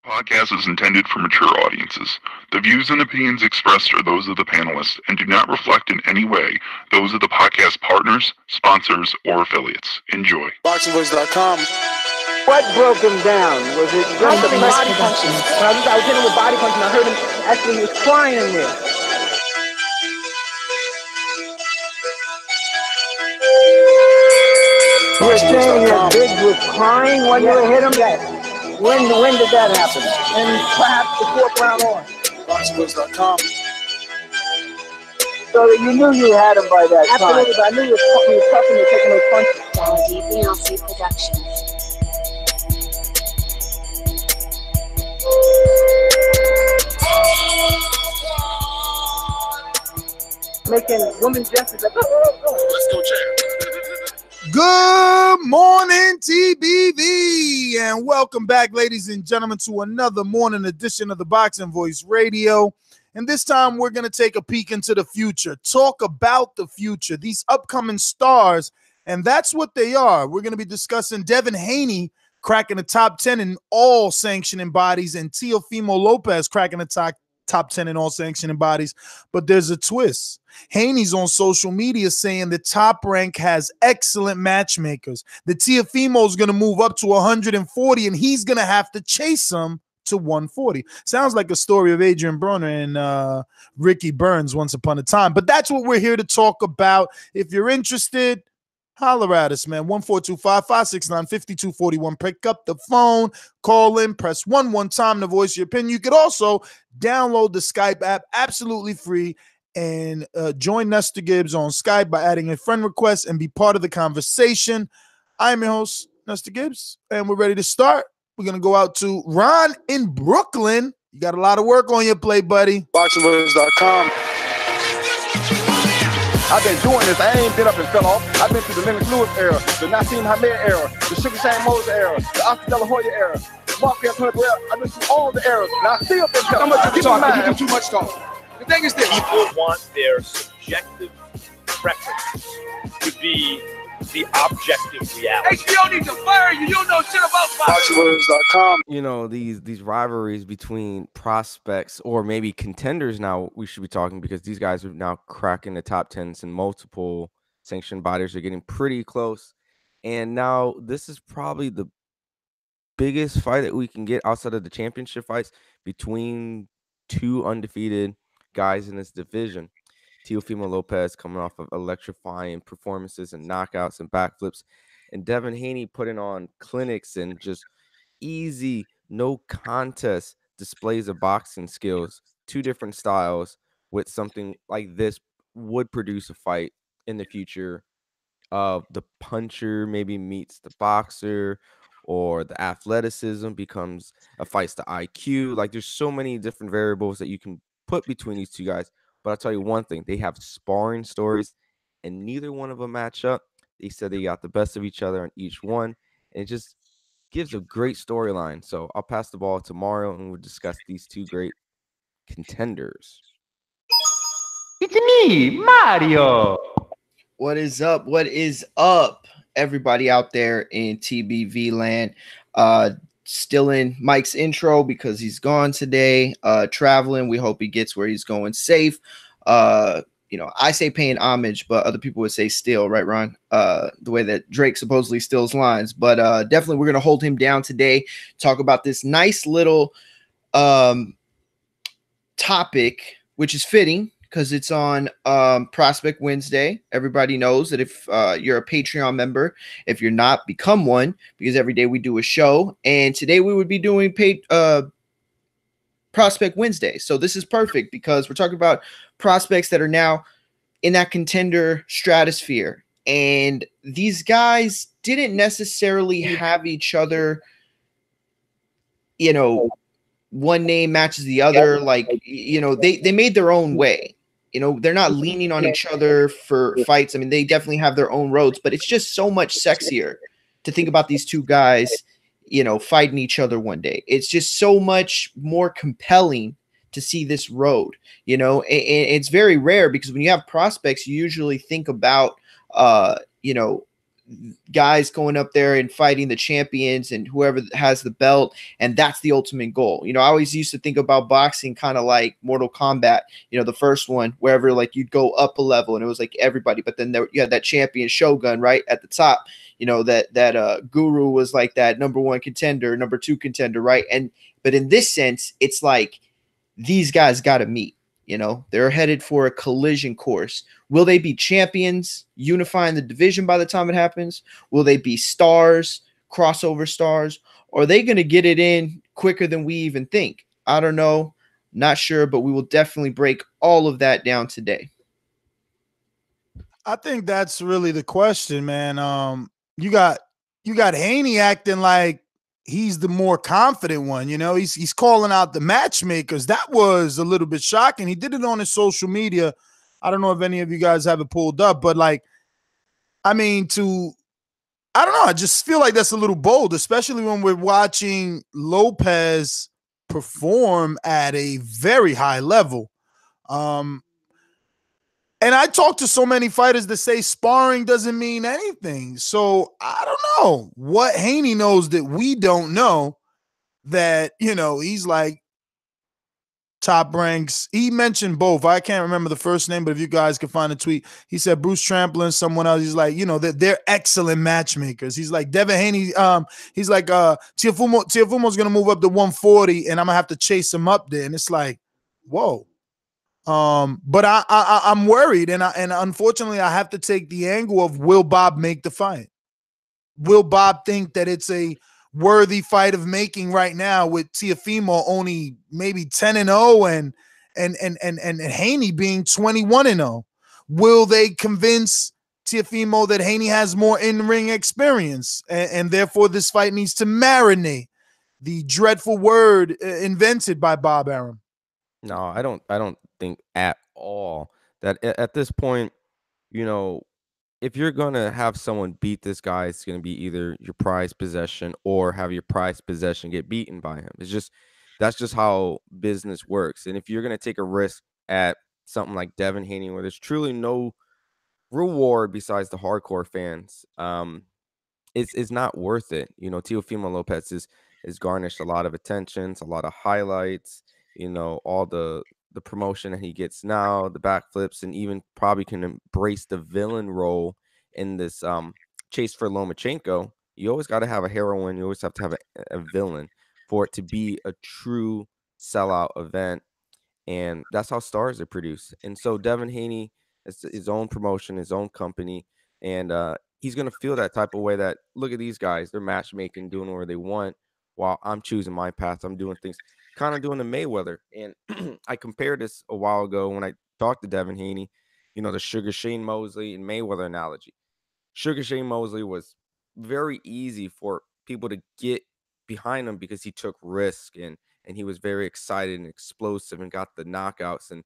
Podcast is intended for mature audiences. The views and opinions expressed are those of the panelists and do not reflect in any way those of the podcast partners, sponsors, or affiliates. Enjoy. ThaBoxingvoice.com. What broke him down? Was it just a body punch? I was hitting him with body punch and I heard him actually he was crying in there. You're saying that Biggs was crying when you hit him? Yes. When did that happen? And perhaps the fourth round on. ThaBoxingvoice.com. So that you knew you had him by that Absolutely, time. but I knew he was tough and taking those punches. Quality Beyonce Productions. Making women gestures like, oh. Let's go, champ. Good morning, TBV, and welcome back, ladies and gentlemen, to another morning edition of the Boxing Voice Radio. And this time, we're going to take a peek into the future, talk about the future, these upcoming stars, and that's what they are. We're going to be discussing Devin Haney cracking the top 10 in all sanctioning bodies, and Teofimo Lopez cracking the top 10 in all sanctioning bodies. But there's a twist. Haney's on social media saying the Top Rank has excellent matchmakers. The Teofimo's going to move up to 140, and he's going to have to chase him to 140. Sounds like a story of Adrian Broner and Ricky Burns once upon a time. But that's what we're here to talk about. If you're interested, holler at us, man. 1425-569-5241. Pick up the phone, call in, press one time to voice your opinion. You could also download the Skype app absolutely free and join Nestor Gibbs on Skype by adding a friend request and be part of the conversation. I'm your host, Nestor Gibbs, and we're ready to start. We're going to go out to Ron in Brooklyn. You got a lot of work on your plate, buddy. ThaBoxingvoice.com. I've been doing this. I ain't been up and fell off. I've been through the Lennox Lewis era, the Nassim Hamed era, the Sugar Shane Moses era, the Oscar De La Hoya era, the Marquez Hunt era. I've been through all the eras, and I still been telling. How much you talking? You do too much talking. The thing is this. People want their subjective preferences to be the objective reality. HBO needs to fire you. You don't know shit about ThaBoxingvoice.com. You know, these rivalries between prospects or maybe contenders now we should be talking, because these guys are now cracking the top 10s and multiple sanctioned bodies are getting pretty close. And now this is probably the biggest fight that we can get outside of the championship fights between two undefeated guys in this division. Teofimo Lopez coming off of electrifying performances and knockouts and backflips, and Devin Haney putting on clinics and just easy, no contest displays of boxing skills. Two different styles with something like this would produce a fight in the future of the puncher maybe meets the boxer, or the athleticism becomes a fights to IQ. Like, there's so many different variables that you can put between these two guys. But I'll tell you one thing, they have sparring stories, and neither one of them match up. They said they got the best of each other on each one, and it just gives a great storyline. So I'll pass the ball to Mario, and we'll discuss these two great contenders. It's me, Mario. What is up? What is up, everybody out there in TBV land? Still in Mike's intro because he's gone today, traveling. We hope he gets where he's going safe. I say paying homage, but other people would say steal, right, Ron? The way that Drake supposedly steals lines. But definitely we're going to hold him down today, talk about this nice little topic, which is fitting because it's on Prospect Wednesday. Everybody knows that if you're a Patreon member, if you're not, become one, because every day we do a show. And today we would be doing Prospect Wednesday. So this is perfect because we're talking about prospects that are now in that contender stratosphere. And these guys didn't necessarily have each other, one name matches the other. Like, they made their own way. They're not leaning on each other for fights. I mean, they definitely have their own roads, but it's just so much sexier to think about these two guys, fighting each other one day. It's just so much more compelling to see this road, and it's very rare because when you have prospects, you usually think about, guys going up there and fighting the champions and whoever has the belt, and that's the ultimate goal. I always used to think about boxing kind of like Mortal Kombat, the first one, wherever like you'd go up a level and it was like everybody, but then you had that champion Shogun right at the top, that Guru was like that number one contender, number two contender, right? But in this sense, it's like these guys got to meet. They're headed for a collision course. Will they be champions, unifying the division by the time it happens? Will they be stars, crossover stars? Or are they going to get it in quicker than we even think? I don't know. Not sure, but we will definitely break all of that down today. I think that's really the question, man. You got Haney acting like he's the more confident one. He's calling out the matchmakers. That was a little bit shocking. He did it on his social media. I don't know if any of you guys have it pulled up, but I don't know. I just feel like that's a little bold, especially when we're watching Lopez perform at a very high level. And I talk to so many fighters that say sparring doesn't mean anything. So I don't know what Haney knows that we don't know, that, he's like top ranks. He mentioned both. I can't remember the first name, but if you guys can find a tweet, he said Bruce Tramplin, someone else. He's like, that they're excellent matchmakers. He's like Devin Haney. He's like Teofimo's going to move up to 140 and I'm going to have to chase him up there. And it's like, whoa. But I'm worried, and unfortunately I have to take the angle of, will Bob make the fight? Will Bob think that it's a worthy fight of making right now, with Teofimo only maybe 10-0 and Haney being 21-0? Will they convince Teofimo that Haney has more in-ring experience, and therefore this fight needs to marinate? The dreadful word invented by Bob Arum. No, I don't think at all that at this point, if you're going to have someone beat this guy, it's going to be either your prized possession or have your prized possession get beaten by him. That's just how business works. And if you're going to take a risk at something like Devin Haney, where there's truly no reward besides the hardcore fans, it's not worth it. Teofimo Lopez is garnished a lot of attentions, a lot of highlights, all the promotion that he gets now, the backflips, and even probably can embrace the villain role in this chase for Lomachenko. You always got to have a heroine. You always have to have a villain for it to be a true sellout event. And that's how stars are produced. And so Devin Haney is his own promotion, his own company. And he's going to feel that type of way, that look at these guys, they're matchmaking, doing whatever they want, while I'm choosing my path. I'm doing things, kind of doing the Mayweather. And I compared this a while ago when I talked to Devin Haney, the Sugar Shane Mosley and Mayweather analogy. Sugar Shane Mosley was very easy for people to get behind him because he took risk and he was very excited and explosive and got the knockouts. And,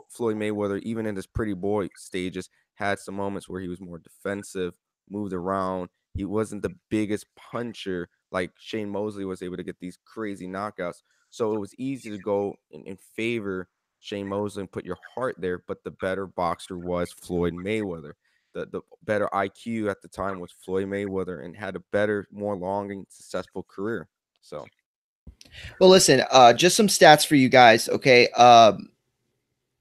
Floyd Mayweather, even in his pretty boy stages, had some moments where he was more defensive, moved around. He wasn't the biggest puncher like Shane Mosley was able to get these crazy knockouts. So it was easy to go and favor Shane Mosley and put your heart there. But the better boxer was Floyd Mayweather. The better IQ at the time was Floyd Mayweather, and had a better, more long and successful career. So, well, listen, just some stats for you guys. Okay.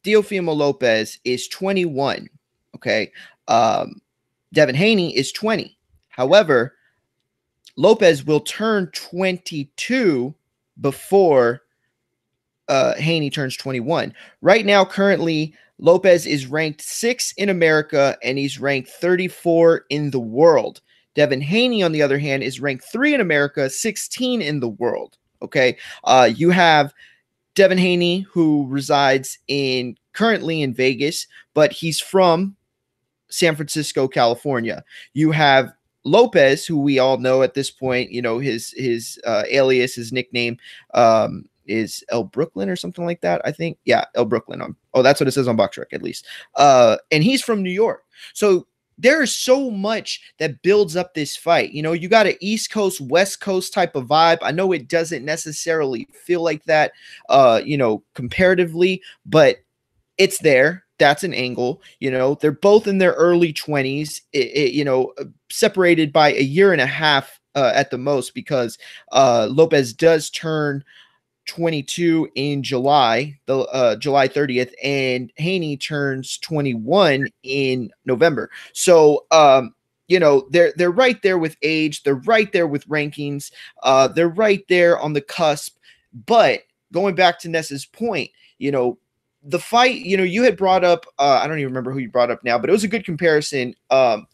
Teofimo Lopez is 21. Okay. Devin Haney is 20. However, Lopez will turn 22 before Haney turns 21. Right now, currently, Lopez is ranked 6 in America, and he's ranked 34 in the world. Devin Haney, on the other hand, is ranked 3 in America, 16 in the world. Okay. You have Devin Haney, who resides currently in Vegas, but he's from San Francisco, California. You have Lopez, who we all know at this point, his alias, his nickname is El Brooklyn or something like that, I think. Yeah, El Brooklyn. That's what it says on BoxRec, at least. And he's from New York. So there is so much that builds up this fight. You got an East Coast, West Coast type of vibe. I know it doesn't necessarily feel like that, comparatively, but it's there. that's an angle. You know, they're both in their early 20s, separated by a year and a half at the most, because Lopez does turn 22 in July, July 30th, and Haney turns 21 in November. So, they're right there with age. They're right there with rankings. They're right there on the cusp. But going back to Ness's point, the fight, you had brought up, I don't even remember who you brought up now, but it was a good comparison. The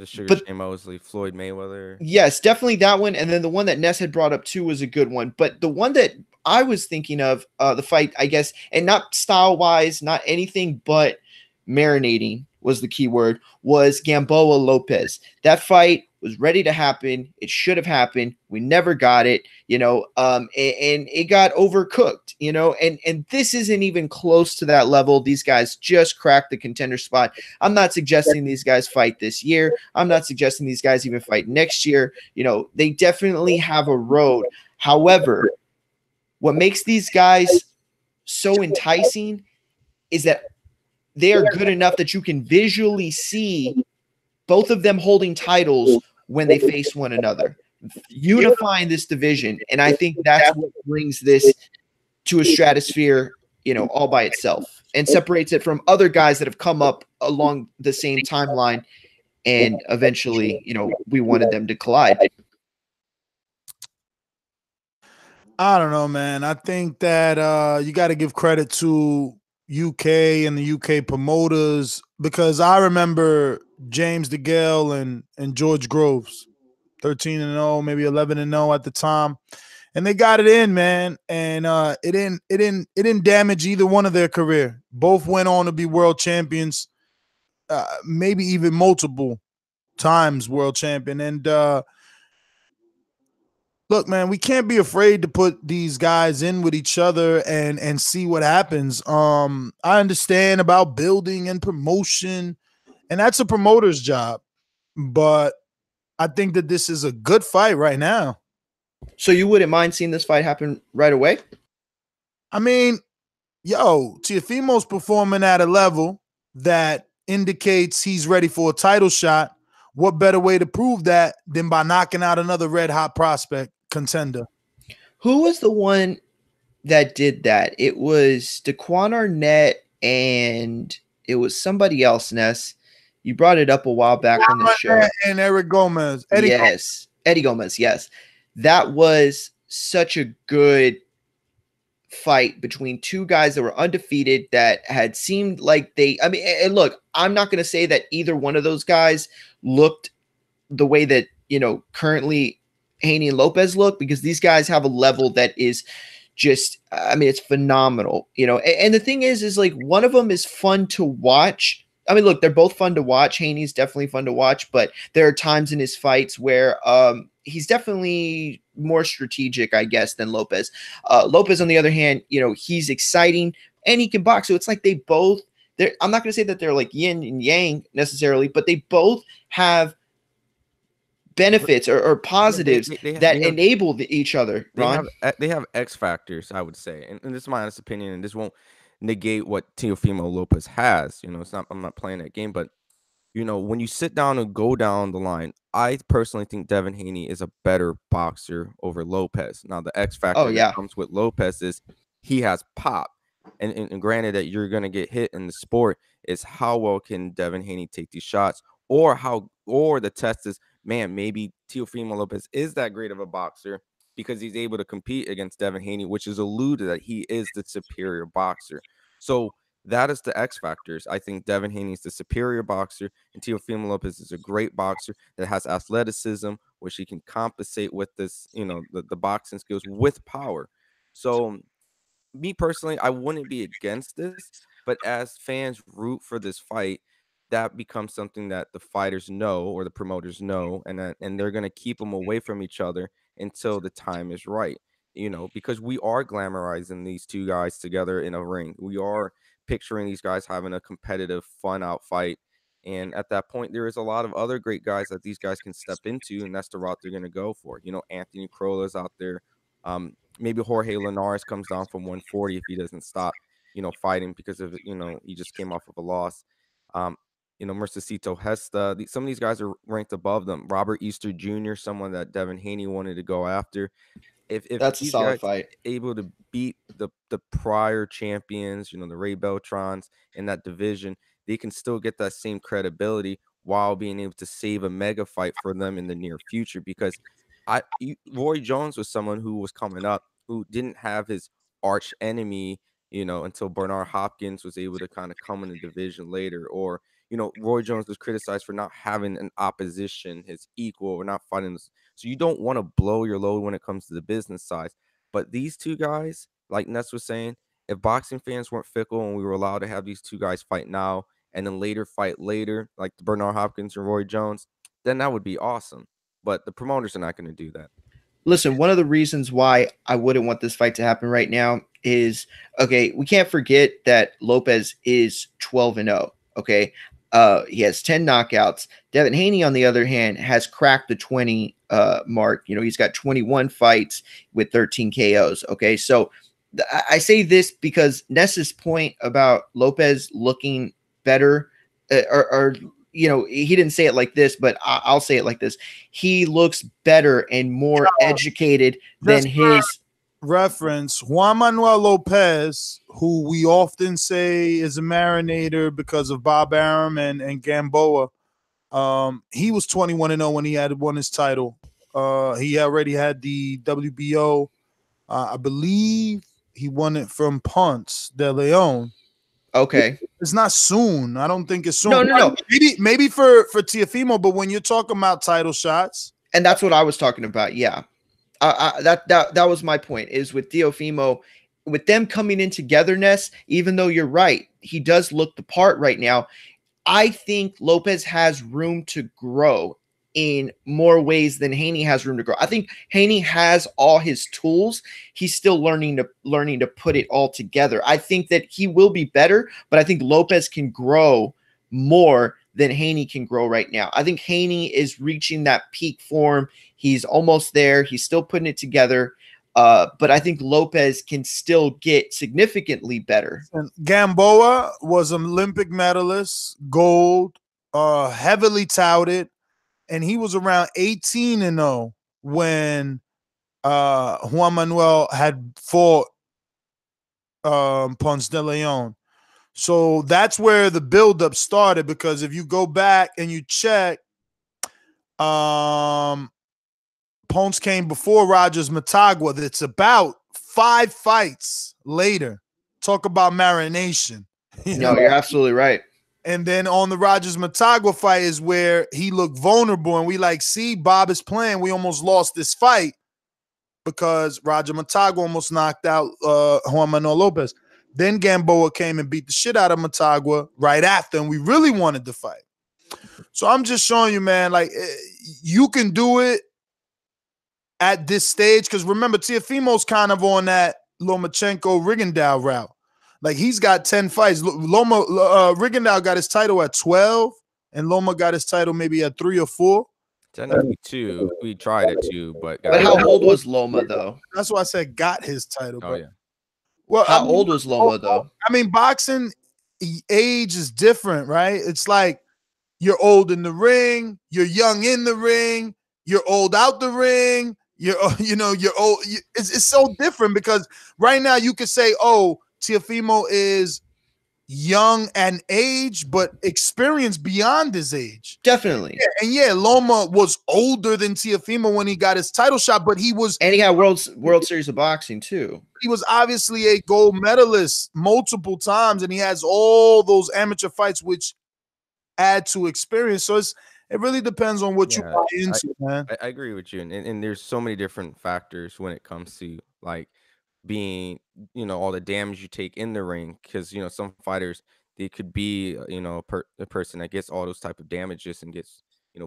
Sugar Shane Mosley, Floyd Mayweather. Yes, definitely that one. And then the one that Ness had brought up too was a good one. But the one that I was thinking of, the fight, I guess, and not style-wise, not anything but marinating was the key word, was Gamboa Lopez. That fight was ready to happen. It should have happened. We never got it, and it got overcooked, and this isn't even close to that level. These guys just cracked the contender spot. I'm not suggesting these guys fight this year. I'm not suggesting these guys even fight next year. They definitely have a road. However, what makes these guys so enticing is that they are good enough that you can visually see both of them holding titles when they face one another, unifying this division. And I think that's what brings this to a stratosphere, all by itself, and separates it from other guys that have come up along the same timeline. And eventually, we wanted them to collide. I don't know, man. I think that you got to give credit to UK and the UK promoters, because I remember James DeGale and George Groves, 13-0, maybe 11-0 at the time, and they got it in, man. And it didn't damage either one of their career. Both went on to be world champions, maybe even multiple times world champion. And look, man, we can't be afraid to put these guys in with each other and see what happens. I understand about building and promotion, and that's a promoter's job. But I think that this is a good fight right now. So you wouldn't mind seeing this fight happen right away? I mean, Teofimo's performing at a level that indicates he's ready for a title shot. What better way to prove that than by knocking out another red-hot prospect contender? Who was the one that did that? It was Daquan Arnett, and it was somebody else, Ness. You brought it up a while back on the show. And Eddie Gomez. Eddie Gomez, yes. That was such a good fight between two guys that were undefeated, that had seemed like and look, I'm not going to say that either one of those guys looked the way that, currently Haney and Lopez look, because these guys have a level that is just, it's phenomenal, and the thing is like, one of them is fun to watch. Look, they're both fun to watch. Haney's definitely fun to watch, but there are times in his fights where he's definitely more strategic, I guess, than Lopez. Lopez, on the other hand, he's exciting and he can box. So it's like I'm not going to say that they're like yin and yang necessarily, but they both have benefits or positives that enable each other. Ron? They have X factors, I would say. And this is my honest opinion, and this won't negate what Teofimo Lopez has. I'm not playing that game, but when you sit down and go down the line, I personally think Devin Haney is a better boxer over Lopez. Now, the X factor that comes with Lopez is he has pop. And granted that you're going to get hit in the sport, is how well can Devin Haney take these shots, or the test is, man, maybe Teofimo Lopez is that great of a boxer because he's able to compete against Devin Haney, which is alluded that he is the superior boxer. So that is the X factors. I think Devin Haney is the superior boxer, and Teofimo Lopez is a great boxer that has athleticism, which he can compensate with this, the boxing skills with power. So me personally, I wouldn't be against this, but as fans root for this fight, that becomes something that the fighters know, or the promoters know, and they're going to keep them away from each other until the time is right, because we are glamorizing these two guys together in a ring. We are picturing these guys having a competitive, fun out fight. And at that point, there is a lot of other great guys that these guys can step into, and that's the route they're going to go for. Anthony Crowell's out there. Maybe Jorge Linares comes down from 140 if he doesn't stop. fighting because of he just came off of a loss. Mercesito Hesta. Some of these guys are ranked above them. Robert Easter Jr., someone that Devin Haney wanted to go after. If That's a these solid guys fight. able to beat the prior champions, the Ray Beltrons in that division, they can still get that same credibility while being able to save a mega fight for them in the near future. Because Roy Jones was someone who was coming up who didn't have his arch enemy, until Bernard Hopkins was able to kind of come in the division later, or Roy Jones was criticized for not having an opposition, his equal, or not fighting. So you don't want to blow your load when it comes to the business side. But these two guys, like Ness was saying, if boxing fans weren't fickle and we were allowed to have these two guys fight now and then later fight later, like Bernard Hopkins and Roy Jones, then that would be awesome. But the promoters are not going to do that. Listen, one of the reasons why I wouldn't want this fight to happen right now is, okay, we can't forget that Lopez is 12-0, okay? He has 10 knockouts. Devin Haney, on the other hand, has cracked the 20 mark. He's got 21 fights with 13 KOs, okay? So I say this because Ness's point about Lopez looking better or he didn't say it like this, but I'll say it like this. He looks better and more educated than his reference. Juan Manuel Lopez, who we often say is a marinator because of Bob Arum and Gamboa, he was 21-0 when he had won his title. He already had the WBO. I believe he won it from Ponce de Leon. Okay. It's not soon. I don't think it's soon. No. Maybe for Teofimo, but when you're talking about title shots. And that's what I was talking about. Yeah. That was my point, is with Teofimo, with them coming in togetherness, even though you're right, he does look the part right now. I think Lopez has room to grow in more ways than Haney has room to grow. I think Haney has all his tools. He's still learning to put it all together. I think that he will be better, but I think Lopez can grow more than Haney can grow right now. I think Haney is reaching that peak form. He's almost there. He's still putting it together. But I think Lopez can still get significantly better. And Gamboa was an Olympic medalist, gold, heavily touted. And he was around 18-0 when Juan Manuel had fought Ponce de Leon. So that's where the buildup started, because if you go back and you check, Ponce came before Rogers Matagua. That's about 5 fights later. Talk about marination. You're absolutely right. And then on the Rogers Matagua fight is where he looked vulnerable, and we see, Bob is playing. We almost lost this fight because Roger Matagua almost knocked out Juan Manuel Lopez. Then Gamboa came and beat the shit out of Matagua right after, and we really wanted the fight. So I'm just showing you, man, you can do it at this stage, because remember, Teofimo's kind of on that Lomachenko-Rigondeaux route. He's got 10 fights. Rigondeaux got his title at 12, and Loma got his title maybe at 3 or 4. Technically 2. We tried it 2, but how old was Loma though? That's why I said got his title. Oh yeah. Well, how old was Loma though? I mean, boxing age is different, right? It's like you're old in the ring, you're young in the ring, you're old out the ring. You're old. It's so different, because right now you could say, oh, Teofimo is young and age, but experience beyond his age. Definitely. And Loma was older than Teofimo when he got his title shot, but he was, and he had World Series of Boxing too. He was obviously a gold medalist multiple times, and he has all those amateur fights, which add to experience. So it really depends on what you buy into, man. I agree with you, and there's so many different factors when it comes to being, all the damage you take in the ring, because some fighters, they could be a person that gets all those type of damages and gets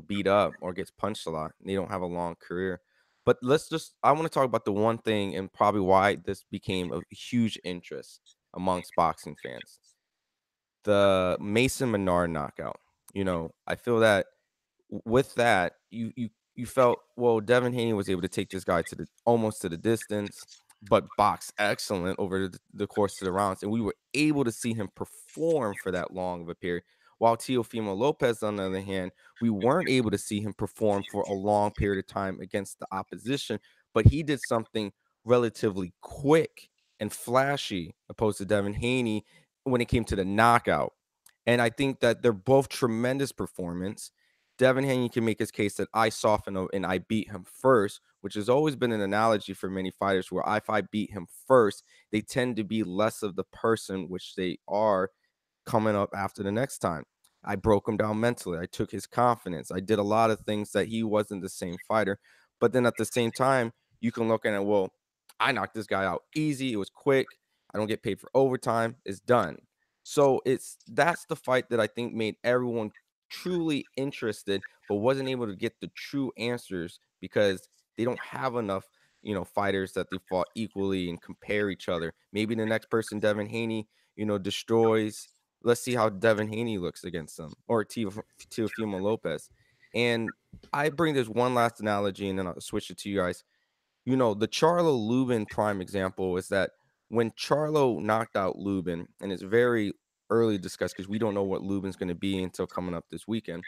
beat up or gets punched a lot, and they don't have a long career. But I want to talk about the one thing, and probably why this became a huge interest amongst boxing fans: the Mason Menard knockout. I feel that with that, you felt, well, Devin Haney was able to take this guy almost to the distance. but boxed excellent over the course of the rounds. And we were able to see him perform for that long of a period. While Teofimo Lopez, on the other hand, we weren't able to see him perform for a long period of time against the opposition, but he did something relatively quick and flashy opposed to Devin Haney when it came to the knockout. And I think that they're both tremendous performance. Devin Haney can make his case that I softened and I beat him first, which has always been an analogy for many fighters where if I beat him first, they tend to be less of the person which they are coming up after the next time. I broke him down mentally. I took his confidence. I did a lot of things that he wasn't the same fighter. But then at the same time, you can look at it, well, I knocked this guy out easy. It was quick. I don't get paid for overtime. It's done. So that's the fight that I think made everyone truly interested, but wasn't able to get the true answers because they don't have enough, fighters that they fought equally and compare each other. Maybe the next person, Devin Haney, destroys. Let's see how Devin Haney looks against them, or Teofimo Lopez. And I bring this one last analogy, and then I'll switch it to you guys. The Charlo Lubin prime example is that when Charlo knocked out Lubin, and it's very early discussed because we don't know what Lubin's going to be until coming up this weekend.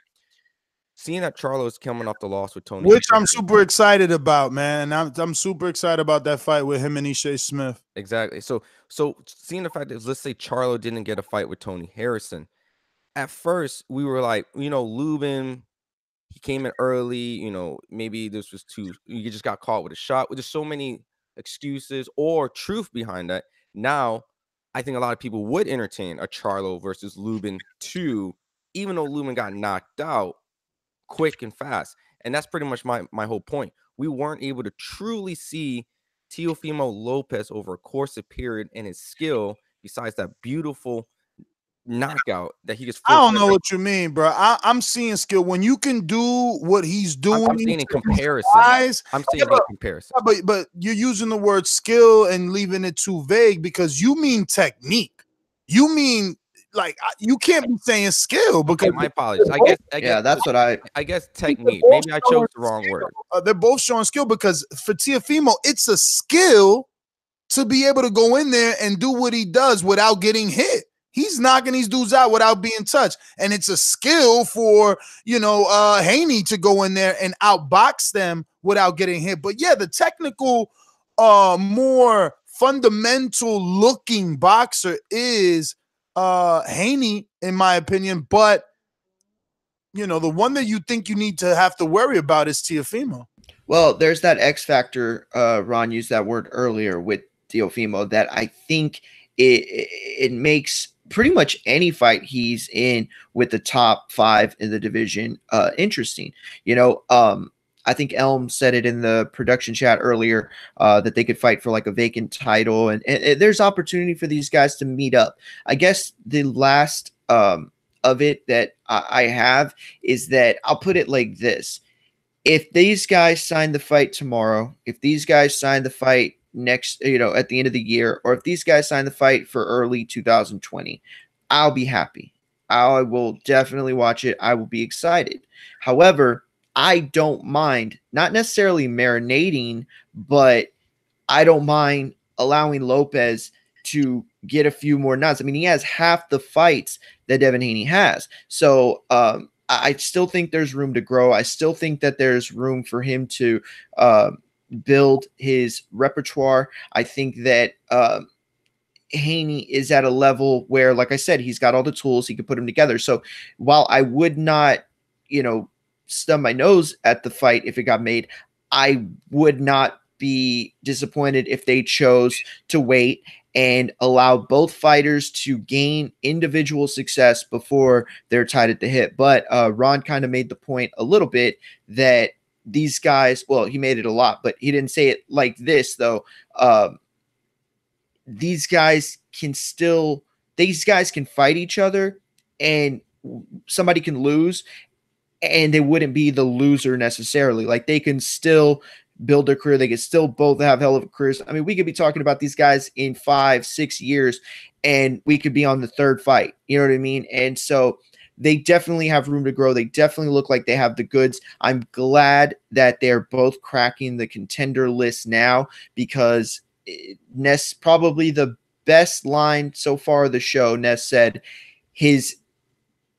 Seeing that Charlo is coming off the loss with Tony, which I'm super excited about, man. I'm super excited about that fight with him and Ishii Smith. Exactly. So seeing the fact that, let's say Charlo didn't get a fight with Tony Harrison, at first we were like, Lubin, he came in early, maybe this was you just got caught with a shot. There's so many excuses or truth behind that. Now, I think a lot of people would entertain a Charlo versus Lubin 2, even though Lubin got knocked out quick and fast. And that's pretty much my whole point. We weren't able to truly see Teofimo Lopez over a course of period and his skill, besides that beautiful knockout that he just. I don't know what you mean, bro. I'm seeing skill when you can do what he's doing. I'm saying in comparison. I'm saying in comparison. But you're using the word skill and leaving it too vague because you mean technique. You mean like you can't be saying skill because my apologies. I guess that's what I guess technique. Maybe I chose the wrong word. They're both showing skill because for Teofimo, it's a skill to be able to go in there and do what he does without getting hit. He's knocking these dudes out without being touched. And it's a skill for, Haney to go in there and outbox them without getting hit. But yeah, the technical, more fundamental looking boxer is Haney, in my opinion. But, the one that you think you need to have to worry about is Teofimo. Well, there's that X factor. Ron used that word earlier with Teofimo that I think it makes pretty much any fight he's in with the top 5 in the division interesting. I think Elm said it in the production chat earlier that they could fight for like a vacant title, and there's opportunity for these guys to meet up. I guess the last of it that I have is that I'll put it like this: if these guys sign the fight tomorrow, if these guys sign the fight next, at the end of the year, or if these guys sign the fight for early 2020, I'll be happy. I will definitely watch it. I will be excited. However, I don't mind, not necessarily marinating, but I don't mind allowing Lopez to get a few more nods. I mean, he has half the fights that Devin Haney has. So I still think there's room to grow. I still think that there's room for him to build his repertoire. I think that Haney is at a level where, like I said, he's got all the tools, he could put them together. So while I would not, stub my nose at the fight if it got made, I would not be disappointed if they chose to wait and allow both fighters to gain individual success before they're tied at the hip. But Ron kind of made the point a little bit that these guys, well, he made it a lot, but he didn't say it like this, though. These guys can fight each other, and somebody can lose, and they wouldn't be the loser necessarily. Like, they can still build their career. They can still both have hell of a careers. I mean, we could be talking about these guys in 5-6 years, and we could be on the third fight. You know what I mean? And so they definitely have room to grow. They definitely look like they have the goods. I'm glad that they're both cracking the contender list now, because Ness, probably the best line so far of the show, Ness said his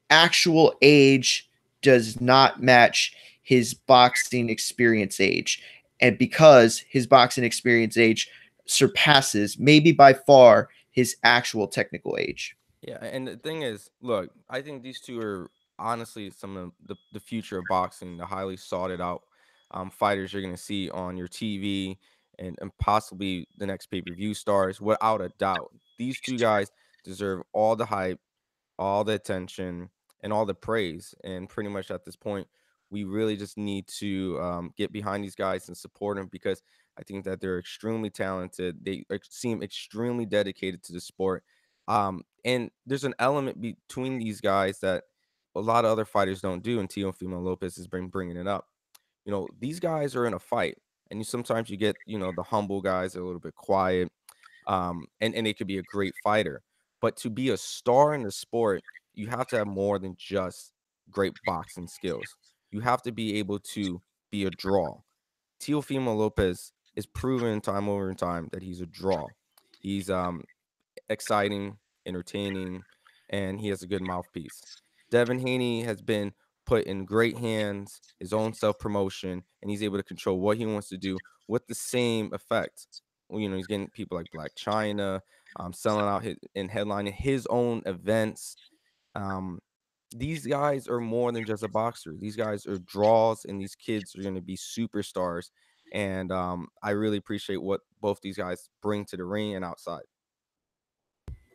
actual age does not match his boxing experience age. And because his boxing experience age surpasses, maybe by far, his actual technical age. Yeah, and the thing is, look, I think these two are honestly some of the future of boxing, the highly sought out fighters you're going to see on your TV and possibly the next pay-per-view stars, without a doubt. These two guys deserve all the hype, all the attention, and all the praise. And pretty much at this point, we really just need to get behind these guys and support them, because I think that they're extremely talented. They seem extremely dedicated to the sport. And there's an element between these guys that a lot of other fighters don't do, and Teofimo Lopez has been bringing it up. These guys are in a fight, and sometimes you get, the humble guys that are a little bit quiet, and they could be a great fighter. But to be a star in the sport, you have to have more than just great boxing skills. You have to be able to be a draw. Teofimo Lopez is proven time over time that he's a draw. He's exciting, entertaining, and he has a good mouthpiece. Devin Haney has been put in great hands, his own self promotion, and he's able to control what he wants to do with the same effect. He's getting people like Black China, selling out and headlining his own events. These guys are more than just a boxer. These guys are draws, and these kids are going to be superstars. And I really appreciate what both these guys bring to the ring and outside.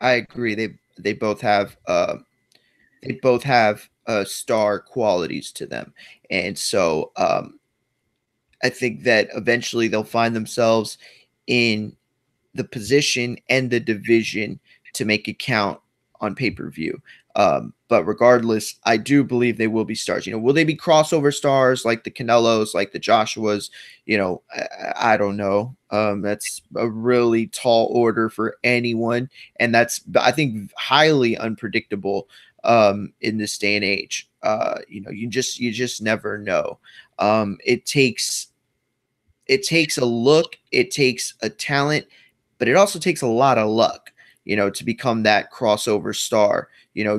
I agree. They both have star qualities to them, and so I think that eventually they'll find themselves in the position and the division to make it count on pay-per-view. But regardless, I do believe they will be stars. Will they be crossover stars like the Canelos, like the Joshuas? I don't know. That's a really tall order for anyone, and that's, I think, highly unpredictable in this day and age. You just never know. It takes a look, it takes a talent, but it also takes a lot of luck, to become that crossover star.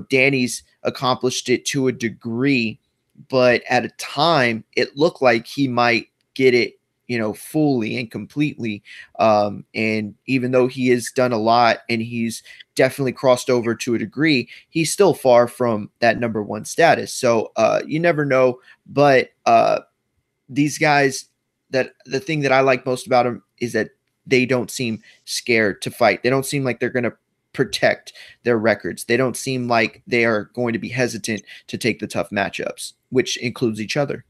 Danny's accomplished it to a degree, but at a time it looked like he might get it, fully and completely. And even though he has done a lot and he's definitely crossed over to a degree, he's still far from that number one status. So you never know, but these guys, that the thing that I like most about them is that they don't seem scared to fight. They don't seem like they're going to protect their records. They don't seem like they are going to be hesitant to take the tough matchups, which includes each other.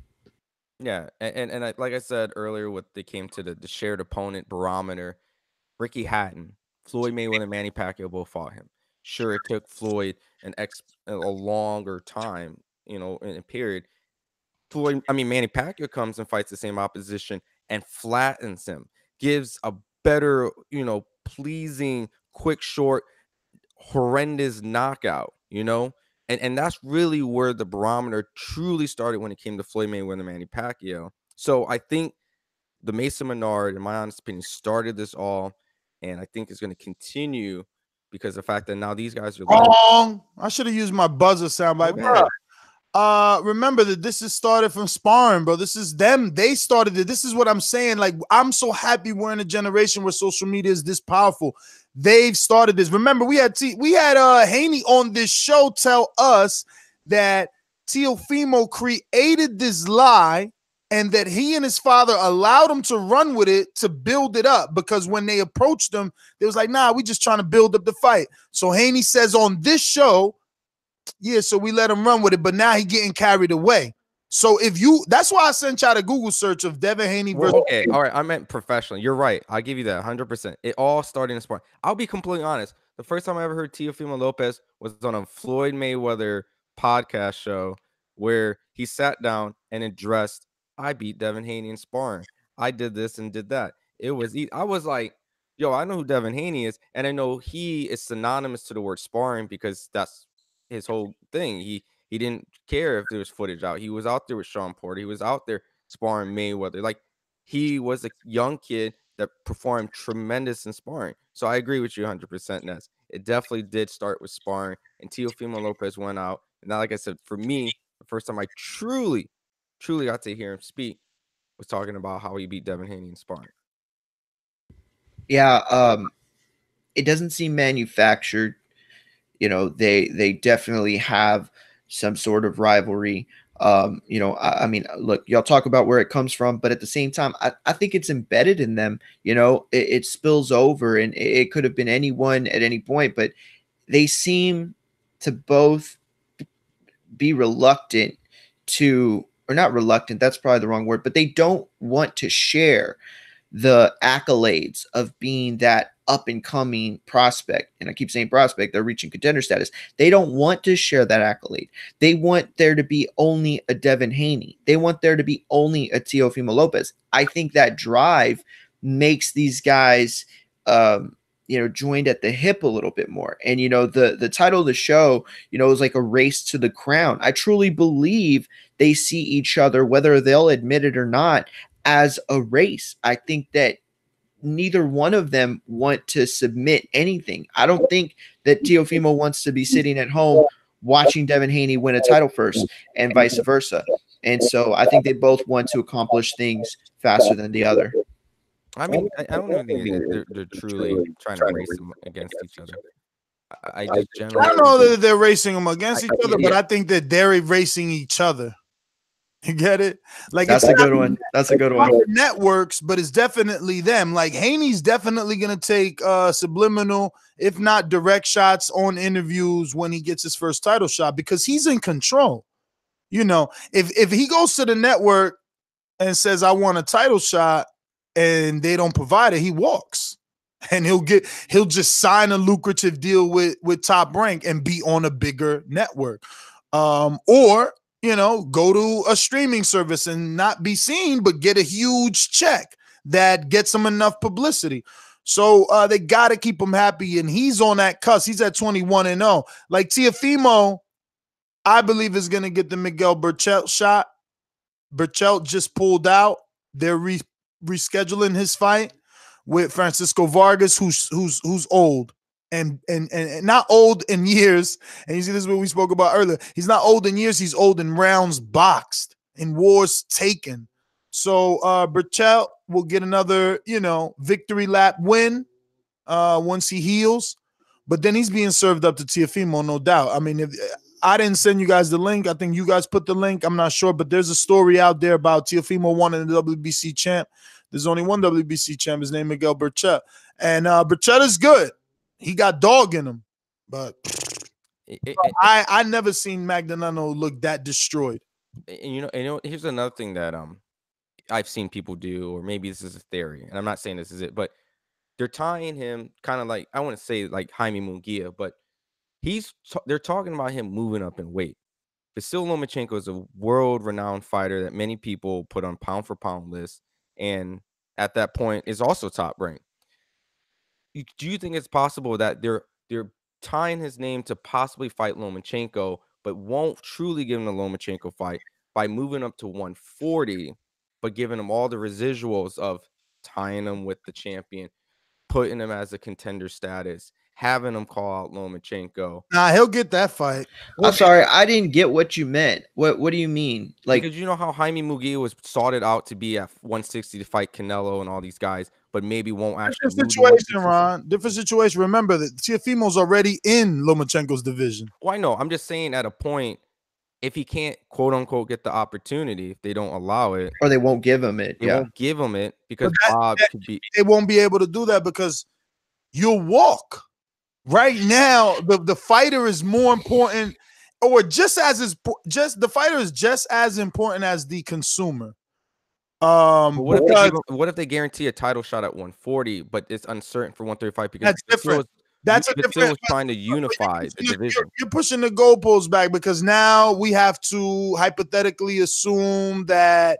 Yeah, and like I said earlier, what they came to the shared opponent barometer, Ricky Hatton, Floyd Mayweather, Manny Pacquiao both fought him. Sure, it took Floyd a longer time, in a period. Manny Pacquiao comes and fights the same opposition and flattens him, gives a better, pleasing, quick, short, horrendous knockout, and that's really where the barometer truly started when it came to Floyd Mayweather and Manny Pacquiao. So I think the Mason Menard, in my honest opinion, started this all, and I think it's going to continue because the fact that now these guys are wrong. I should have used my buzzer soundbite, bro. Remember that this is started from sparring, bro. This is them. They started it. This is what I'm saying. Like, I'm so happy we're in a generation where social media is this powerful. They've started this. Remember, we had Haney on this show tell us that Teofimo created this lie and that he and his father allowed him to run with it to build it up, because when they approached him, they was like, nah, we just trying to build up the fight. So Haney says on this show, yeah, so we let him run with it, but now he getting carried away. So that's why I sent y'all a Google search of Devin Haney versus. Okay, all right, I meant professionally. You're right. I'll give you that 100%. It all started in sport. I'll be completely honest. The first time I ever heard Teofimo Lopez was on a Floyd Mayweather podcast show where he sat down and addressed, I beat Devin Haney in sparring. I did this and did that. I was like, yo, I know who Devin Haney is, and I know he is synonymous to the word sparring because that's his whole thing. He didn't care if there was footage out. He was out there with Sean Porter. He was out there sparring Mayweather. Like, he was a young kid that performed tremendous in sparring. So I agree with you 100%, Ness. It definitely did start with sparring, and Teofimo Lopez went out. And now, like I said, for me, the first time I truly got to hear him speak was talking about how he beat Devin Haney in sparring. Yeah, it doesn't seem manufactured. You know, they definitely have some sort of rivalry. You know, I mean, look, y'all talk about where it comes from, but at the same time, I think it's embedded in them. You know, it spills over, and it could have been anyone at any point, but they seem to both be reluctant to, or not reluctant, that's probably the wrong word, but they don't want to share the accolades of being that up and coming prospect. And I keep saying prospect, they're reaching contender status. They don't want to share that accolade. They want there to be only a Devin Haney. They want there to be only a Teofimo Lopez. I think that drive makes these guys, you know, joined at the hip a little bit more. And, you know, the title of the show, you know, is like a race to the crown. I truly believe they see each other, whether they'll admit it or not, as a race. I think that neither one of them want to submit anything. I don't think that Teofimo wants to be sitting at home watching Devin Haney win a title first, and vice versa. And so I think they both want to accomplish things faster than the other. I mean, I don't even think they're truly trying to race them against each other. I don't know that they're racing them against each other, but I think that they're racing each other. You get it? Like, that's a good one. That's a good one. Networks, but it's definitely them. Like, Haney's definitely gonna take subliminal, if not direct shots on interviews when he gets his first title shot, because he's in control. You know, if he goes to the network and says, I want a title shot, and they don't provide it, he walks. And he'll just sign a lucrative deal with Top Rank and be on a bigger network. Or you know, go to a streaming service and not be seen, but get a huge check that gets him enough publicity. So they got to keep him happy, and he's on that cusp. He's at 21-0. Like Teofimo, I believe is going to get the Miguel Berchelt shot. Berchelt just pulled out. They're rescheduling his fight with Francisco Vargas, who's old. And not old in years. And you see, this is what we spoke about earlier. He's not old in years. He's old in rounds boxed, in wars taken. So Berchelt will get another, you know, victory lap win once he heals. But then he's being served up to Teofimo, no doubt. I mean, if I didn't send you guys the link, I think you guys put the link. I'm not sure, but there's a story out there about Teofimo wanting the WBC champ. There's only one WBC champ. His name is Miguel Berchelt. And Berchelt is good. He got dog in him, but I never seen Magdaleno look that destroyed. And you know, here's another thing that I've seen people do, or maybe this is a theory, and I'm not saying this is it, but they're tying him kind of like, I want to say like Jaime Munguia, but they're talking about him moving up in weight. Vasyl Lomachenko is a world-renowned fighter that many people put on pound-for-pound lists, and at that point is also top ranked. Do you think it's possible that they're tying his name to possibly fight Lomachenko, but won't truly give him the Lomachenko fight by moving up to 140, but giving him all the residuals of tying him with the champion, putting him as a contender status, having him call out Lomachenko? Nah, he'll get that fight. I'm sorry, I didn't get what you meant. What do you mean? Like, because you know how Jaime Munguia was sorted out to be at 160 to fight Canelo and all these guys, but maybe won't actually. Different situation, Ron. Different situation. Remember that Teofimo's already in Lomachenko's division. Well, I know. I'm just saying, at a point, if he can't quote unquote get the opportunity, if they don't allow it, or they won't give him it, they won't give him it because Bob could be. They won't be able to do that because you'll walk. Right now, the fighter is more important, or the fighter is just as important as the consumer. What if they guarantee a title shot at 140, but it's uncertain for 135? Because that's different. That's a different. Was trying to unify the division. You're pushing the goalposts back because now we have to hypothetically assume that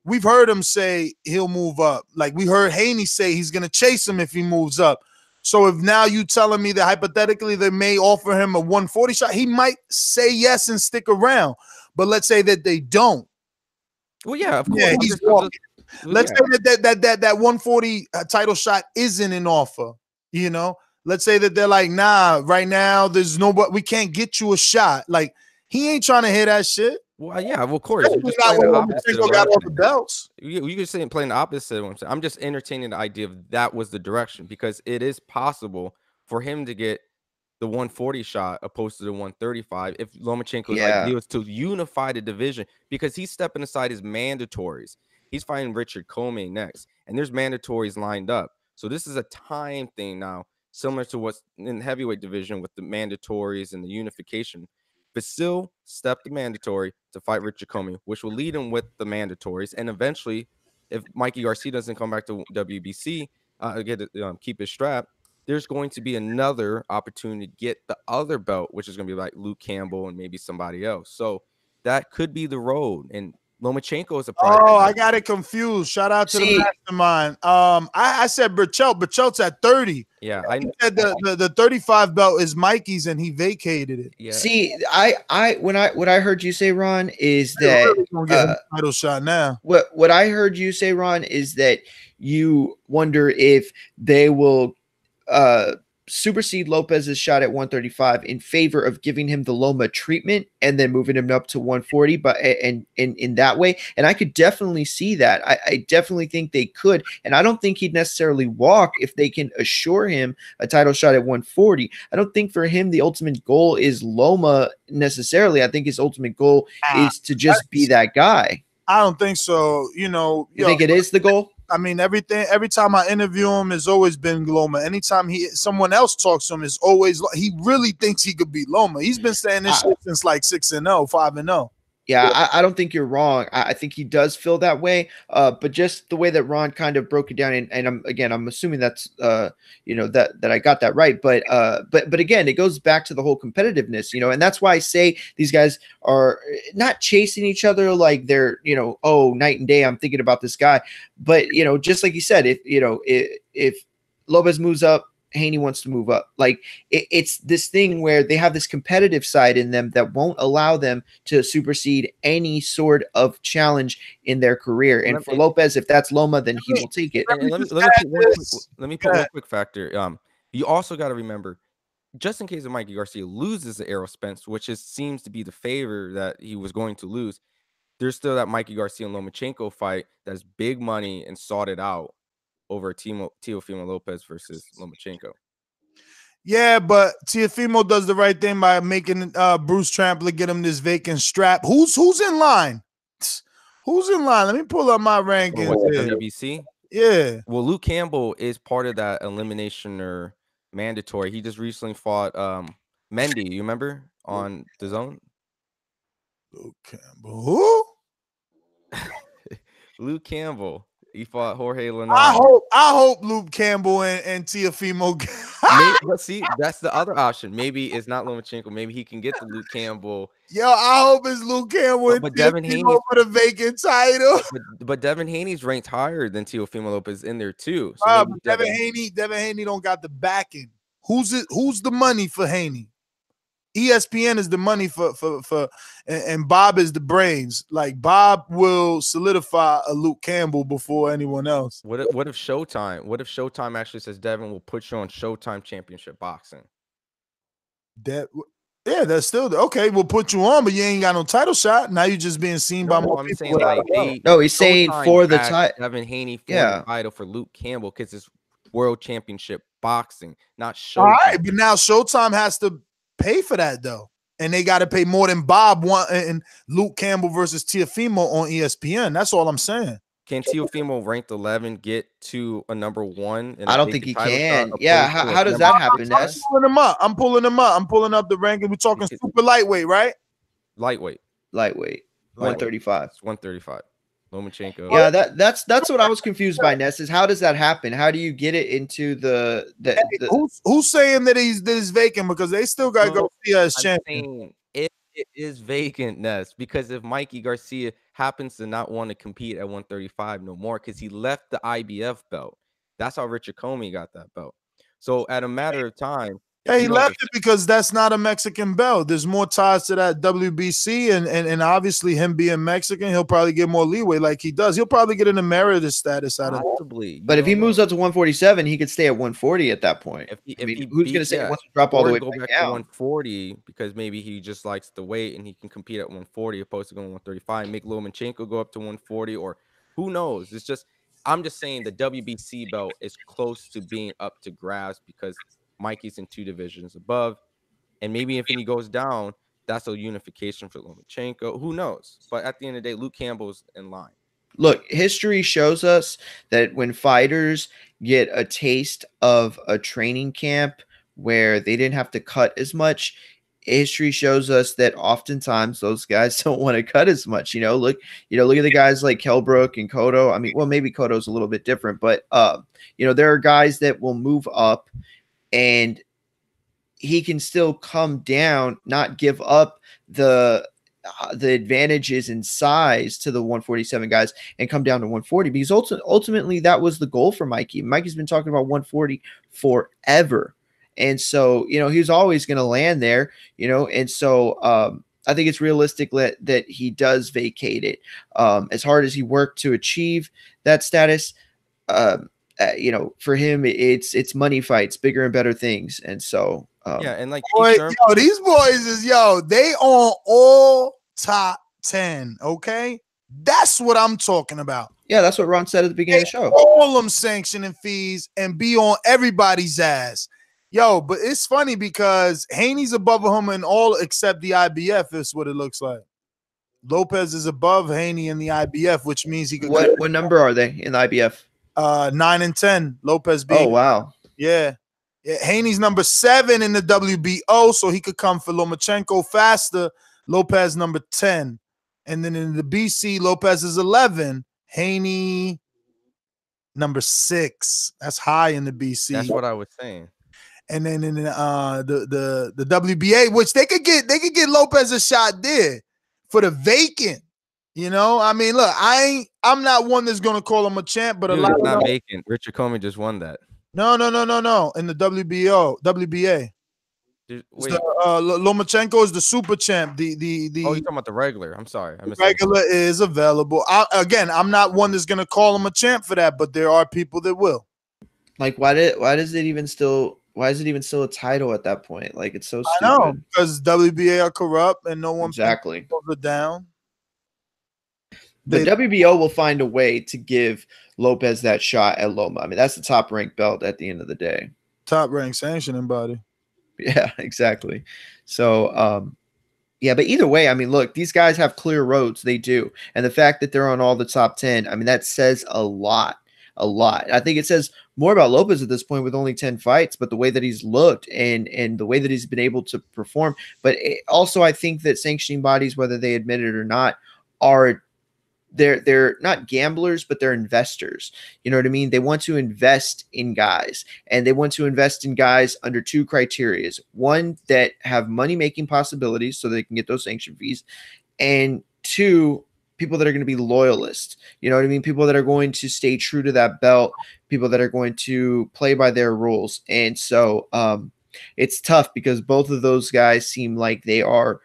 we've heard him say he'll move up. Like we heard Haney say he's going to chase him if he moves up. So if now you telling me that hypothetically they may offer him a 140 shot, he might say yes and stick around. But let's say that they don't. Well, yeah, of course. Yeah, he's walking. Let's say that 140 title shot isn't an offer. You know, let's say that they're like, nah, right now there's nobody. We can't get you a shot. Like he ain't trying to hear that shit. Well, yeah, well, of course. You're just not playing the when opposite Lomachenko got all the belts. You could say playing the opposite of what I'm saying. I'm just entertaining the idea of that was the direction because it is possible for him to get the 140 shot opposed to the 135 if Lomachenko's idea was to unify the division because he's stepping aside his mandatories. He's fighting Richard Comey next, and there's mandatories lined up. So this is a time thing now, similar to what's in the heavyweight division with the mandatories and the unification. But still step the mandatory to fight Richard Comey, which will lead him with the mandatories. And eventually, if Mikey Garcia doesn't come back to WBC, keep his strap, there's going to be another opportunity to get the other belt, which is going to be like Luke Campbell and maybe somebody else. So that could be the road. And Lomachenko is a product. Oh, I got it confused. Shout out to the mastermind. I said Berchelt at 30. Yeah, I said the 35 belt is Mikey's and he vacated it. Yeah. See, what I heard you say, Ron, is that really get a title shot now. What I heard you say, Ron, is that you wonder if they will supersede Lopez's shot at 135 in favor of giving him the Loma treatment and then moving him up to 140, but and in that way. And I could definitely see that. I definitely think they could, and I don't think he'd necessarily walk if they can assure him a title shot at 140. I don't think for him the ultimate goal is Loma necessarily. I think his ultimate goal is to just be that guy. I don't think so. You think it is the goal? I mean, every time I interview him, has always been Loma. Anytime someone else talks to him, is always he really thinks he could beat Loma. He's been saying this shit since like 6-0, 5-0. Yeah, I don't think you're wrong. I think he does feel that way. But just the way that Ron kind of broke it down, and I'm assuming that's that I got that right. But again, it goes back to the whole competitiveness, and that's why I say these guys are not chasing each other like they're night and day. I'm thinking about this guy, but just like you said, if Lopez moves up, Haney wants to move up. Like it's this thing where they have this competitive side in them that won't allow them to supersede any sort of challenge in their career. And for Lopez, if that's Loma, then he will take it. Let me put one quick factor. You also got to remember, just in case of Mikey Garcia loses the Errol Spence, which seems to be the favor that he was going to lose, there's still that Mikey Garcia and Lomachenko fight that's big money and sought it out over Teofimo Lopez versus Lomachenko. Yeah, but Teofimo does the right thing by making Bruce Trampler get him this vacant strap. Who's in line? Who's in line? Let me pull up my rankings. WBC? Yeah. Well, Luke Campbell is part of that elimination or mandatory. He just recently fought Mendy. You remember on the zone? Luke Campbell. Who? Luke Campbell. He fought Jorge Linares. I hope Luke Campbell and Teofimo. But see, that's the other option. Maybe it's not Lomachenko. Maybe he can get the Luke Campbell. Yo, I hope it's Luke Campbell and Devin Haney for the vacant title. But Devin Haney's ranked higher than Teofimo Lopez in there too. So Devin Haney don't got the backing. Who's the money for Haney? ESPN is the money for and Bob is the brains. Like Bob will solidify a Luke Campbell before anyone else. What if Showtime actually says Devin will put you on Showtime Championship Boxing? That's still okay. We'll put you on, but you ain't got no title shot. Now you're just being seen by more people. He's saying for the title. Devin Haney for the title for Luke Campbell because it's World Championship Boxing, not Showtime. All right, but now Showtime has to pay for that though, and they got to pay more than Bob and Luke Campbell versus Teofimo on ESPN. That's all I'm saying. Can Teofimo ranked 11 get to a number 1? I don't think he can. Yeah, how does that happen? I'm pulling him up. I'm pulling up the ranking. We're talking super lightweight, right? Lightweight. 135. It's 135. Lomachenko. Yeah, that's what I was confused by, Ness, is how does that happen? How do you get it into the who's saying that he's vacant? Because they still got to go see as champion. If it is vacant, Ness, because if Mikey Garcia happens to not want to compete at 135 no more because he left the IBF belt. That's how Richard Comey got that belt. So at a matter of time, Yeah, he left it because that's not a Mexican belt. There's more ties to that WBC, and obviously him being Mexican, he'll probably get more leeway like he does. He'll probably get an emeritus status out of it. Possibly. But if he moves up to 147, he could stay at 140 at that point. Who's going to say he wants to drop all the way go back down? to 140 because maybe he just likes the weight and he can compete at 140 opposed to going 135. Make Lomachenko go up to 140, or who knows? It's just I'm just saying the WBC belt is close to being up to grasp because Mikey's in 2 divisions above, and maybe if he goes down, that's a unification for Lomachenko. Who knows? But at the end of the day, Luke Campbell's in line. Look, history shows us that when fighters get a taste of a training camp where they didn't have to cut as much, history shows us that oftentimes those guys don't want to cut as much. Look at the guys like Kelbrook and Cotto. I mean, well, maybe Cotto's a little bit different, but there are guys that will move up and he can still come down, not give up the advantages in size to the 147 guys and come down to 140, because ultimately that was the goal for Mikey. Mikey's been talking about 140 forever. And so, he's always going to land there, and so I think it's realistic that he does vacate it. As hard as he worked to achieve that status, for him, it's money fights, bigger and better things. And so, and like these boys is they on all top 10. Okay, that's what I'm talking about. Yeah, that's what Ron said at the beginning of the show. All them sanctioning fees and be on everybody's ass. But it's funny because Haney's above him in all except the IBF. Is what it looks like. Lopez is above Haney in the IBF, which means he could. What number are they in the IBF? 9 and 10. Lopez being. Oh wow. Yeah. Haney's number 7 in the WBO, so he could come for Lomachenko faster. Lopez number 10, and then in the BC, Lopez is 11. Haney number 6. That's high in the BC. That's what I was saying. And then in the WBA, which they could get Lopez a shot there for the vacant. I mean, look, I'm not one that's gonna call him a champ, but a lot of not vacant. Richard Comey just won that. No. In the WBA. Lomachenko is the super champ. Oh, you're talking about the regular. I'm sorry. The regular is available. I'm not one that's gonna call him a champ for that, but there are people that will. Like, why is it even still a title at that point? Like, it's so stupid. I know, because WBA are corrupt and no one exactly pulls it down. The WBO will find a way to give Lopez that shot at Loma. I mean, that's the top ranked belt at the end of the day. Top ranked sanctioning body. Yeah, exactly. So, but either way, I mean, look, these guys have clear roads. They do. And the fact that they're on all the top 10, I mean, that says a lot. I think it says more about Lopez at this point with only 10 fights, but the way that he's looked and the way that he's been able to perform. But also, I think that sanctioning bodies, whether they admit it or not, they're not gamblers, but they're investors. You know what I mean? They want to invest in guys, and they want to invest in guys under 2 criteria. One, that have money-making possibilities so they can get those sanction fees, and 2, people that are going to be loyalists. You know what I mean? People that are going to stay true to that belt, people that are going to play by their rules. And so it's tough because both of those guys seem like they are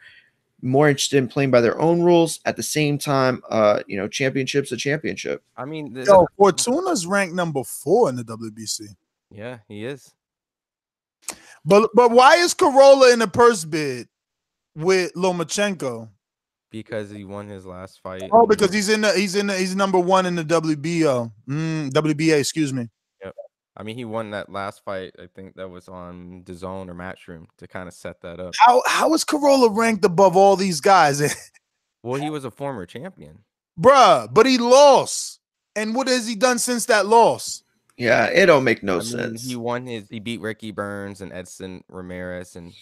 more interested in playing by their own rules. At the same time, championship's a championship. I mean, Fortuna's ranked number 4 in the WBC. Yeah, he is. But why is Corolla in the purse bid with Lomachenko? Because he won his last fight. Oh, because he's number 1 in the WBA, excuse me. Yep. I mean, he won that last fight. I think that was on DAZN or Matchroom to kind of set that up. How is Corolla ranked above all these guys? Well, he was a former champion. Bruh, but he lost. And what has he done since that loss? Yeah, it don't make no sense. He beat Ricky Burns and Edson Ramirez and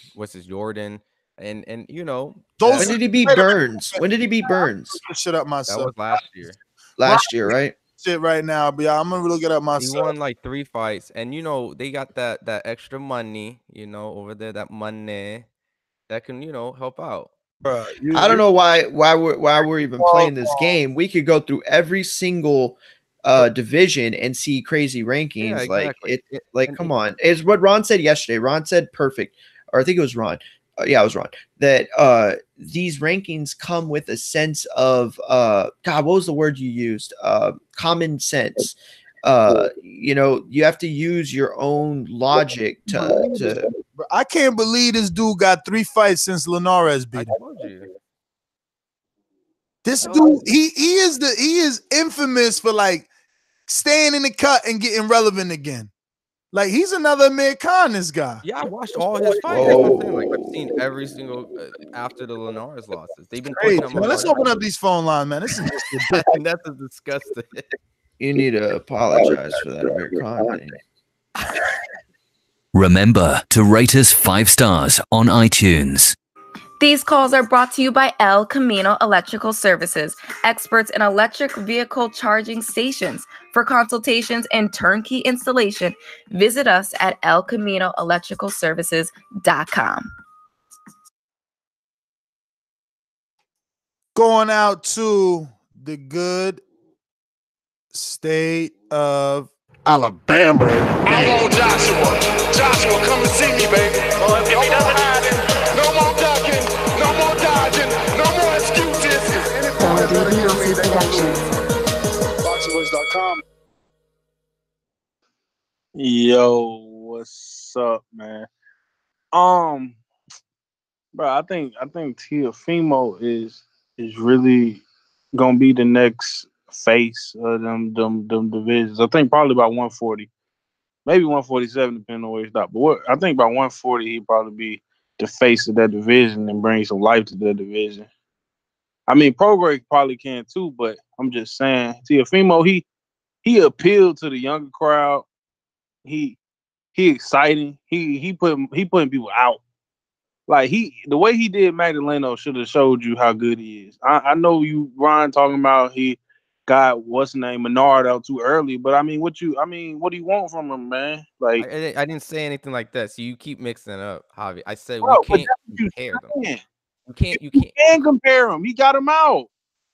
Jordan. And when did he beat Burns? When did he beat Burns? Shut up myself. That was last year. Last year, right? Shit right now, but yeah, I'm gonna look it up myself. He won like 3 fights, and they got that extra money, over there, that money that can help out. I don't know why we're even playing this game. We could go through every single division and see crazy rankings. Yeah, exactly. Come on. It's what Ron said yesterday. Ron said perfect, or I think it was Ron. Yeah, it was Ron. That these rankings come with a sense of God, what was the word you used? Common sense. You have to use your own logic to. I can't believe this dude got 3 fights since Linares beat him. This dude, he is infamous for like staying in the cut and getting relevant again. Like he's another Amir Khan, this guy. Yeah, I watched all his fights. That's what I'm saying. Like I've seen every single after the Linares losses. They've been putting him on. Let's open up these phone lines, man. This is just that's disgusting. You need to apologize for that Amir Khan thing. Remember to rate us 5 stars on iTunes. These calls are brought to you by El Camino Electrical Services, experts in electric vehicle charging stations. For consultations and turnkey installation, visit us at elcaminoelectricalservices.com. Going out to the good state of Alabama. I'm on Joshua. Joshua, come and see me, baby. If he doesn't hide, no more ducking, no more dodging, no more excuses. ThaBoxingvoice.com. Yo, what's up, man? Bro, I think Teofimo is really gonna be the next face of them divisions. I think probably about 140, maybe 147, depending on where he stopped. But I think by 140, he'd probably be the face of that division and bring some life to that division. I mean, Prograis probably can too, but I'm just saying, Teofimo, he appealed to the younger crowd. He exciting. He putting people out. Like the way he did Magdaleno should have showed you how good he is. I know you, Ron, talking about he got what's the name Menard out too early, but I mean, what do you want from him, man? Like I didn't say anything like that. So you keep mixing it up, Javi. I said bro, we can't compare them. You can't compare him. He got him out.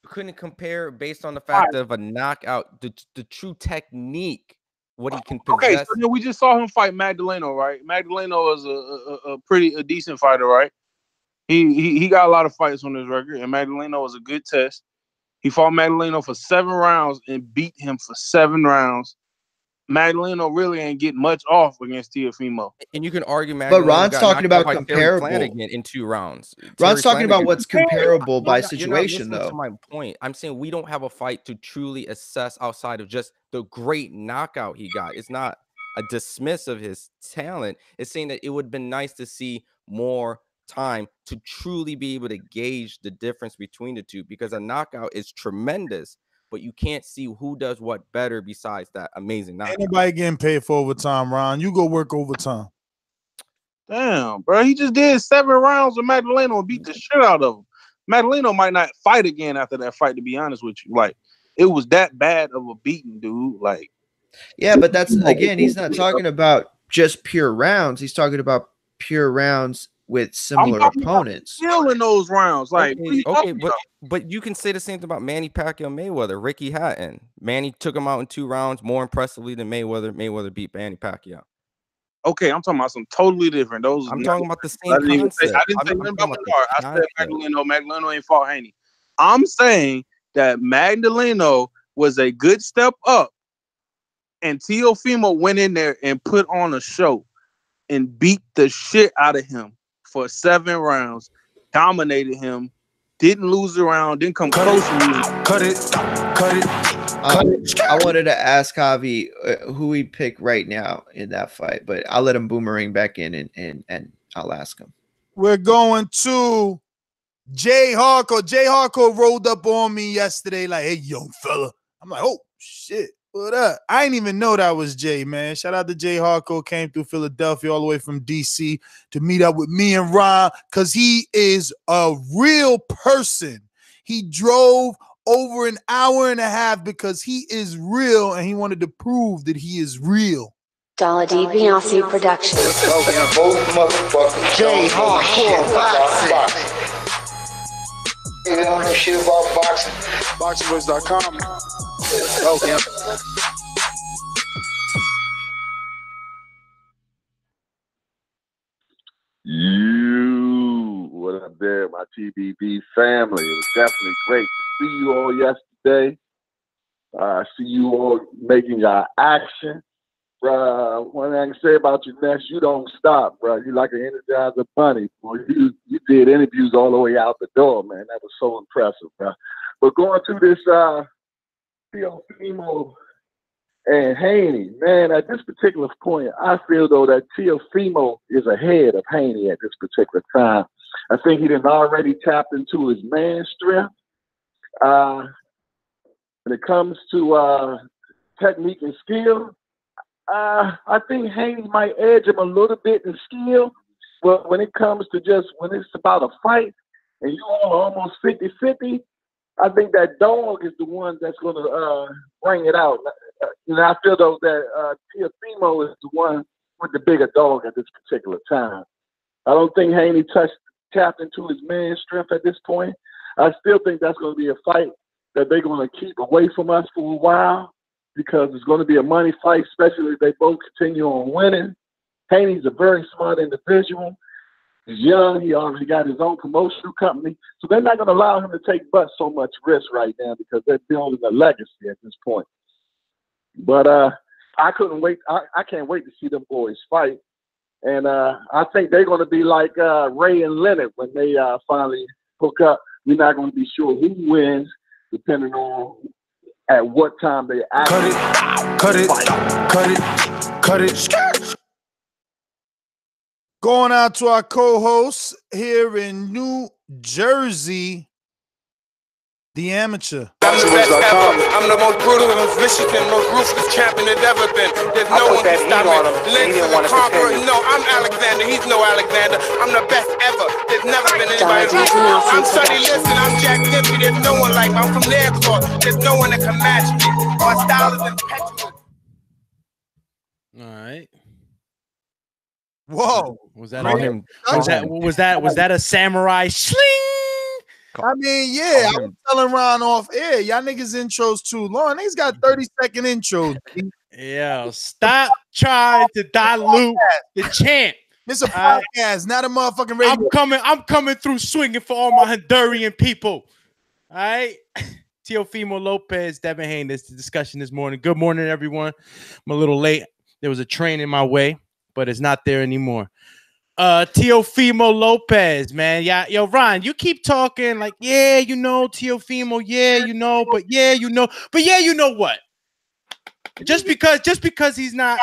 You couldn't compare based on the fact of a knockout, the true technique, what he can possess. Okay, so then we just saw him fight Magdaleno, right? Magdaleno is a decent fighter, right? He got a lot of fights on his record, and Magdaleno was a good test. He fought Magdaleno for 7 rounds and beat him for 7 rounds. Magdaleno really ain't getting much off against Teofimo. And you can argue Magdaleno. But Ron's talking about comparable in 2 rounds. Ron's talking about what's comparable by situation, though. To my point, I'm saying we don't have a fight to truly assess outside of just the great knockout he got. It's not a dismiss of his talent. It's saying that it would have been nice to see more time to truly be able to gauge the difference between the two, because a knockout is tremendous, but you can't see who does what better besides that amazing knockout. Anybody getting paid for overtime, Ron? You go work overtime. Damn, bro. He just did 7 rounds with Magdaleno and beat the shit out of him. Magdaleno might not fight again after that fight, to be honest with you. Like, it was that bad of a beating, dude. Like, yeah, but that's, again, he's not talking about just pure rounds. He's talking about pure rounds with similar opponents. Still in those rounds, like okay, but you can say the same thing about Manny Pacquiao Mayweather, Ricky Hatton. Manny took him out in 2 rounds more impressively than Mayweather. Mayweather beat Manny Pacquiao. Okay, I'm talking about some totally different. I'm talking about the same concept. I didn't say nothing about Menard. I said Magdaleno. Magdaleno ain't fought Haney. I'm saying that Magdaleno was a good step up, and Teofimo went in there and put on a show and beat the shit out of him for 7 rounds, dominated him, didn't lose a round, didn't come close to losing. Cut it. I wanted to ask Javi who we pick right now in that fight, but I'll let him boomerang back in and I'll ask him. We're going to Jay Hardcore. Jay Hardcore rolled up on me yesterday like, hey, young fella. I'm like, oh, shit. What up? I didn't even know that was Jay, man. Shout out to Jay Hardcore. Came through Philadelphia all the way from DC to meet up with me and Ron because he is a real person. He drove over an hour and a half because he is real and he wanted to prove that he is real. ThaBoxingvoice Production. Jay Hardcore Boxing. You don't know shit about boxing. BoxingVoice.com. Okay. What up there, my TBV family? It was definitely great to see you all yesterday. See you all making your action. One thing I can say about you, Ness, you don't stop, bro. You like an Energizer bunny. Boy. You did interviews all the way out the door, man. That was so impressive, bro. But going through this Teofimo and Haney, man, at this particular point, I feel, though, that Teofimo is ahead of Haney at this particular time. I think he done already tapped into his man strength. When it comes to technique and skill, I think Haney might edge him a little bit in skill, but when it comes to when it's about a fight and you all are almost 50-50, I think that dog is the one that's going to bring it out. I feel, though, that Teofimo is the one with the bigger dog at this particular time. I don't think Haney tapped into his man strength at this point. I still think that's going to be a fight that they're going to keep away from us for a while, because it's going to be a money fight, especially if they both continue on winning. Haney's a very smart individual. He's young. He already got his own promotional company. So they're not going to allow him to take so much risk right now, because they're building a legacy at this point. But I couldn't wait. I can't wait to see them boys fight. And I think they're going to be like Ray and Leonard when they finally hook up. We're not going to be sure who wins, depending on at what time they actually cut it. Going out to our co-hosts here in New Jersey, the amateur. I'm the best ever. I'm the most brutal, most vicious, and most ruthless champion there's ever been. There's no one can stop me. Lynch is the conqueror. No, I'm Alexander. He's no Alexander. I'm the best ever. There's never been anybody like me. I'm Sonny Liston. I'm Jack Dempsey. There's no one like me. I'm from Nairclaw. There's no one that can match me. My style is impetuous. All right. Whoa. Was that on him? Was that a samurai sling? I mean, yeah, I was telling Ron off air. Y'all niggas intros too long. Niggas got 30-second intros. Yeah, stop trying to dilute the champ. It's a podcast, not a motherfucking radio. I'm coming through swinging for all my Honduran people. All right. Teofimo Lopez, Devin Haney. This is the discussion this morning. Good morning, everyone. I'm a little late. There was a train in my way, but it's not there anymore. Teofimo Lopez, man. Yeah, yo, Ron, you keep talking like, yeah, you know, Teofimo, yeah, you know, but yeah, you know what? Just because he's not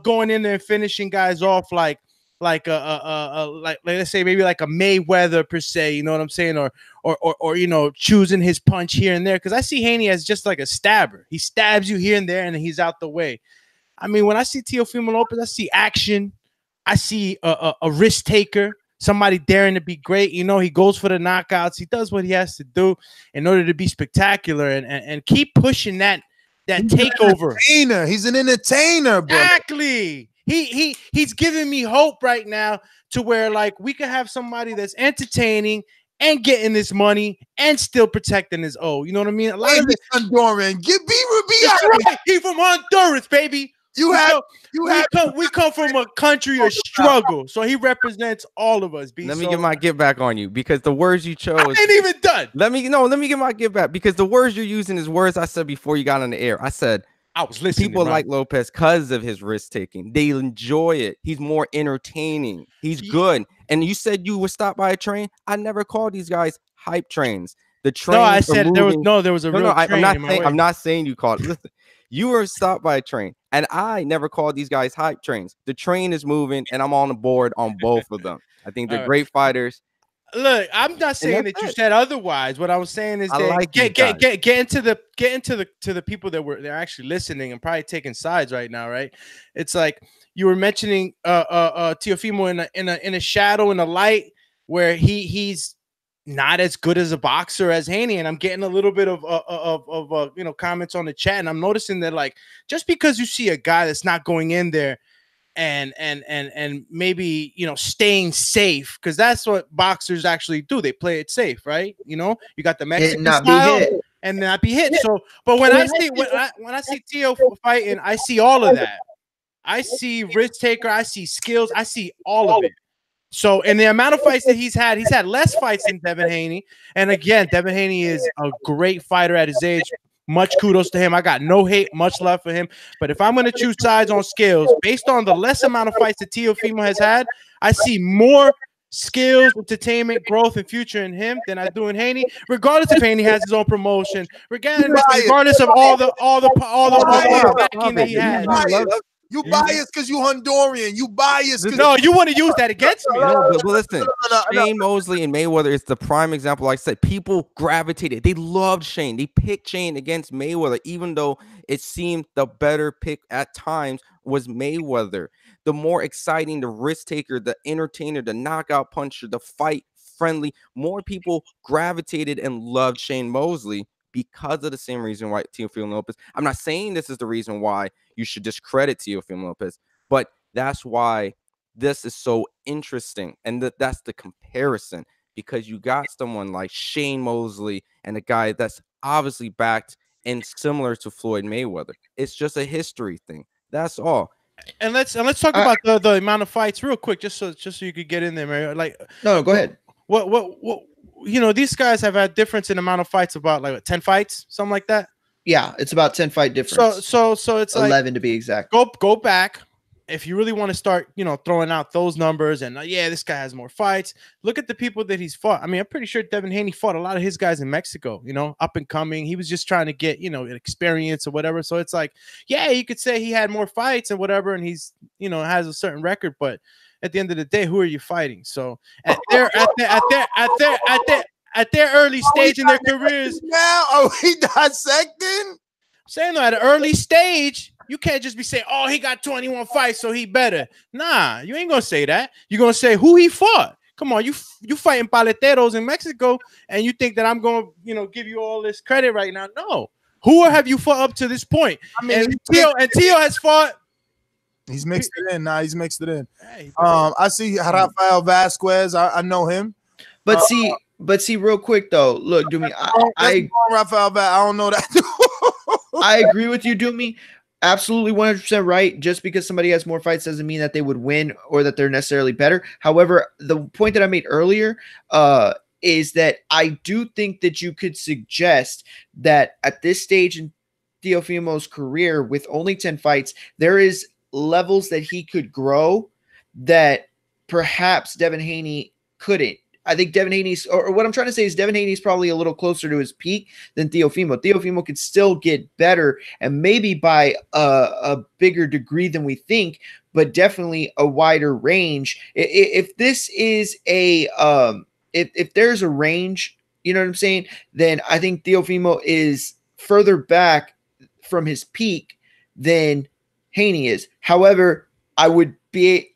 going in there and finishing guys off like let's say maybe like a Mayweather per se, you know what I'm saying, or you know, choosing his punch here and there. Because I see Haney as just like a stabber. He stabs you here and there, and he's out the way. I mean, when I see Teofimo Lopez, I see action. I see a risk taker, somebody daring to be great. You know, he goes for the knockouts. He does what he has to do in order to be spectacular and keep pushing that takeover. He's an entertainer, bro. Exactly. He's giving me hope right now to where like we could have somebody that's entertaining and getting this money and still protecting his O. You know what I mean? A lot of this Honduran. He from Honduras, baby. We come from a country of struggle, so he represents all of us. Let me get my get back on you, because the words you chose. I ain't even done. Let me get my get back, because the words you're using is words I said before you got on the air. I said I was listening. People like Lopez because of his risk taking. They enjoy it. He's more entertaining. He's good. And you said you were stopped by a train. I never called these guys hype trains. The train. No, I said there was a real train. I'm not saying you called it. Listen. You were stopped by a train, and I never called these guys hype trains. The train is moving, and I'm on the board on both of them. I think they're great fighters. Look, I'm not saying that you said otherwise. What I was saying is that get into the people they're actually listening and probably taking sides right now, right? It's like you were mentioning Teofimo in a shadow, in a light, where he's not as good as a boxer as Haney, and I'm getting a little bit of comments on the chat, and I'm noticing that like just because you see a guy that's not going in there and maybe, you know, staying safe, because that's what boxers actually do. They play it safe, right? You know, you got the Mexican style and not be hit. So, but when I see Teo fighting, I see all of that. I see risk taker, I see skills, I see all of it. So, in the amount of fights that he's had less fights than Devin Haney. And again, Devin Haney is a great fighter at his age. Much kudos to him. I got no hate, much love for him. But if I'm going to choose sides on skills, based on the less amount of fights that Teofimo has had, I see more skills, entertainment, growth, and future in him than I do in Haney. Regardless if Haney has his own promotion, regardless of all the backing that he has. You biased because you Honduran. You biased. No, you want to use that against me. No, but listen, Shane Mosley and Mayweather is the prime example. Like I said, people gravitated. They loved Shane. They picked Shane against Mayweather, even though it seemed the better pick at times was Mayweather. The more exciting, the risk taker, the entertainer, the knockout puncher, the fight friendly, more people gravitated and loved Shane Mosley because of the same reason why Teofimo Lopez. I'm not saying this is the reason why you should discredit Teofimo Lopez, but that's why this is so interesting. And that's the comparison, because you got someone like Shane Mosley and a guy that's obviously backed and similar to Floyd Mayweather. It's just a history thing. That's all. And let's talk about the amount of fights real quick, just so you could get in there, Mario. Like, no, go ahead. What you know, these guys have had difference in amount of fights, about like 10 fights, something like that. Yeah, it's about 10 fight difference. So it's 11 like, to be exact. Go back if you really want to start, you know, throwing out those numbers and yeah, this guy has more fights. Look at the people that he's fought. I mean, I'm pretty sure Devin Haney fought a lot of his guys in Mexico, you know, up and coming. He was just trying to get, you know, an experience or whatever. So it's like, yeah, you could say he had more fights and whatever, and he's, you know, has a certain record, but at the end of the day, who are you fighting? So at their early stage in their careers. Now, are we dissecting? Saying that at an early stage, you can't just be saying, oh, he got 21 fights, so he better. Nah, you ain't gonna say that. You're gonna say who he fought. Come on, you fighting paleteros in Mexico, and you think that I'm gonna, you know, give you all this credit right now? No. Who have you fought up to this point? I mean, and Teo has fought. He's mixed it in. He's mixed it in. I see Rafael Vasquez. I know him. But see, real quick though, look, Doomy, I don't know that. I agree with you, Doomy. Absolutely 100% right. Just because somebody has more fights doesn't mean that they would win or that they're necessarily better. However, the point that I made earlier is that I do think that you could suggest that at this stage in Teofimo's career, with only 10 fights, there is levels that he could grow that perhaps Devin Haney couldn't. I think Devin Haney's, or what I'm trying to say is Devin Haney's probably a little closer to his peak than Teofimo. Teofimo could still get better, and maybe by a bigger degree than we think, but definitely a wider range. If this is a, if there's a range, you know what I'm saying, then I think Teofimo is further back from his peak than Haney is. However, I would be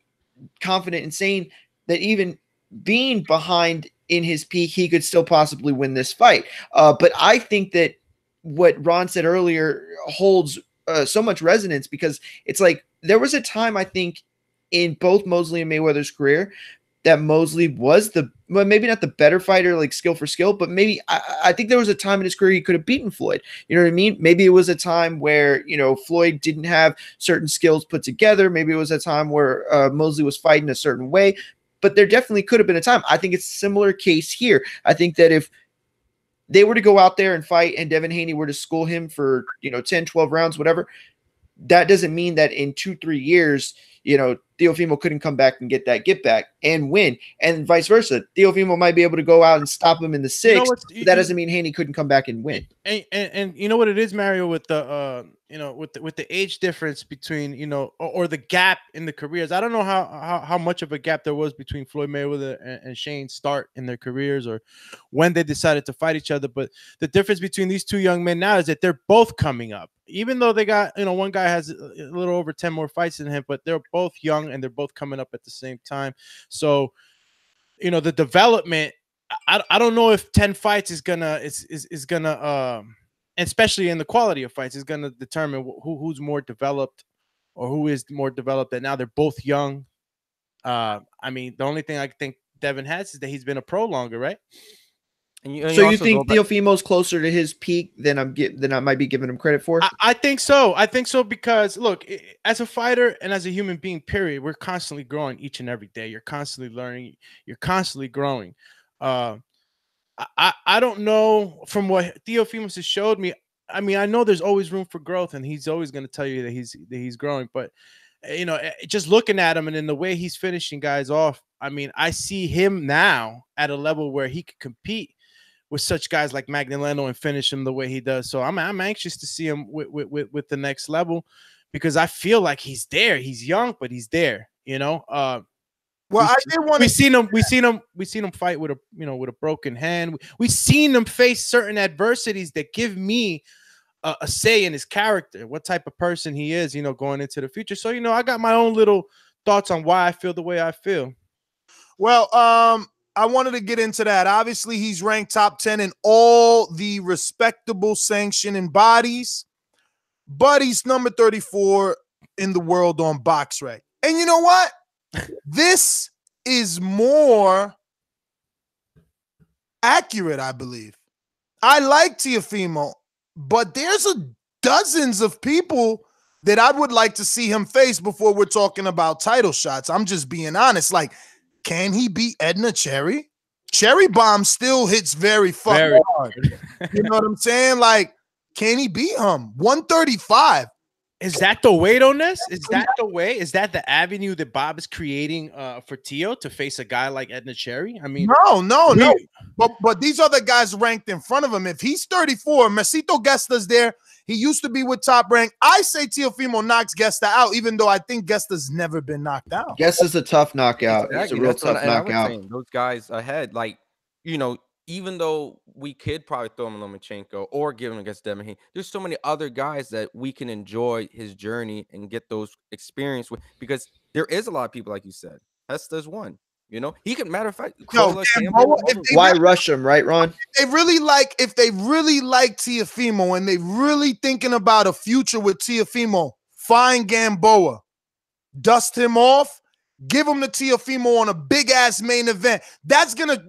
confident in saying that even being behind in his peak, he could still possibly win this fight. But I think that what Ron said earlier holds so much resonance, because it's like there was a time, I think, in both Mosley and Mayweather's career that Mosley was maybe not the better fighter, like skill for skill, but maybe I think there was a time in his career he could have beaten Floyd. You know what I mean? Maybe it was a time where, you know, Floyd didn't have certain skills put together. Maybe it was a time where Mosley was fighting a certain way, but there definitely could have been a time. I think it's a similar case here. I think that if they were to go out there and fight and Devin Haney were to school him for, you know, 10, 12 rounds, whatever, that doesn't mean that in 2-3 years, you know, Teofimo couldn't come back and get back and win, and vice versa. Teofimo might be able to go out and stop him in the sixth. That doesn't mean Haney couldn't come back and win. And you know what it is, Mario, with the you know, with the age difference between, you know, or the gap in the careers. I don't know how much of a gap there was between Floyd Mayweather and Shane start in their careers, or when they decided to fight each other. But the difference between these two young men now is that they're both coming up. Even though they got, you know, one guy has a little over 10 more fights than him, but they're both young and they're both coming up at the same time. So, you know, the development, I don't know if 10 fights is gonna especially in the quality of fights, is gonna determine who's more developed or who is more developed. That now they're both young. I mean, the only thing I think Devin has is that he's been a pro longer, right? And you think Teofimo's closer to his peak than I might be giving him credit for? I think so. I think so because look, as a fighter and as a human being, period, we're constantly growing each and every day. You're constantly learning. You're constantly growing. I don't know from what Teofimo has showed me. I mean, I know there's always room for growth, and he's always going to tell you that he's growing. But just looking at him and in the way he's finishing guys off, I mean, I see him now at a level where he could compete with such guys like Magdaleno and finish him the way he does. So I'm anxious to see him with the next level, because I feel like he's there. He's young, but he's there. Well, we seen him fight with a broken hand. We've seen him face certain adversities that give me a say in his character, what type of person he is, going into the future. So, I got my own little thoughts on why I feel the way I feel. Well, I wanted to get into that. Obviously, he's ranked top 10 in all the respectable sanctioning bodies, but he's number 34 in the world on BoxRec. And you know what? This is more accurate, I believe. I like Teofimo, but there's dozens of people that I would like to see him face before we're talking about title shots. I'm just being honest. Like, can he beat Edna Cherry? Cherry Bomb still hits very fucking hard. You know what I'm saying? Like, can he beat him? 135. Is that the weight on this? Is that the way? Is that the avenue that Bob is creating for Teo to face a guy like Edna Cherry? I mean, no. But these other guys ranked in front of him. If he's 34, Mesito Gesta's there. He used to be with Top Rank. I say Teofimo knocks Gesta out, even though I think Gesta's never been knocked out. Gesta's a tough knockout. Exactly. It's a real tough knockout. Those guys ahead, like, even though we could probably throw him in Lomachenko or give him against Devin Haney, there's so many other guys that we can enjoy his journey and get those experience with, because there is a lot of people, like you said. Hesta's one. He can, matter of fact, why rush him, right, Ron? If they really like Teofimo and they really thinking about a future with Teofimo, find Gamboa, dust him off, give him the Teofimo on a big ass main event. That's gonna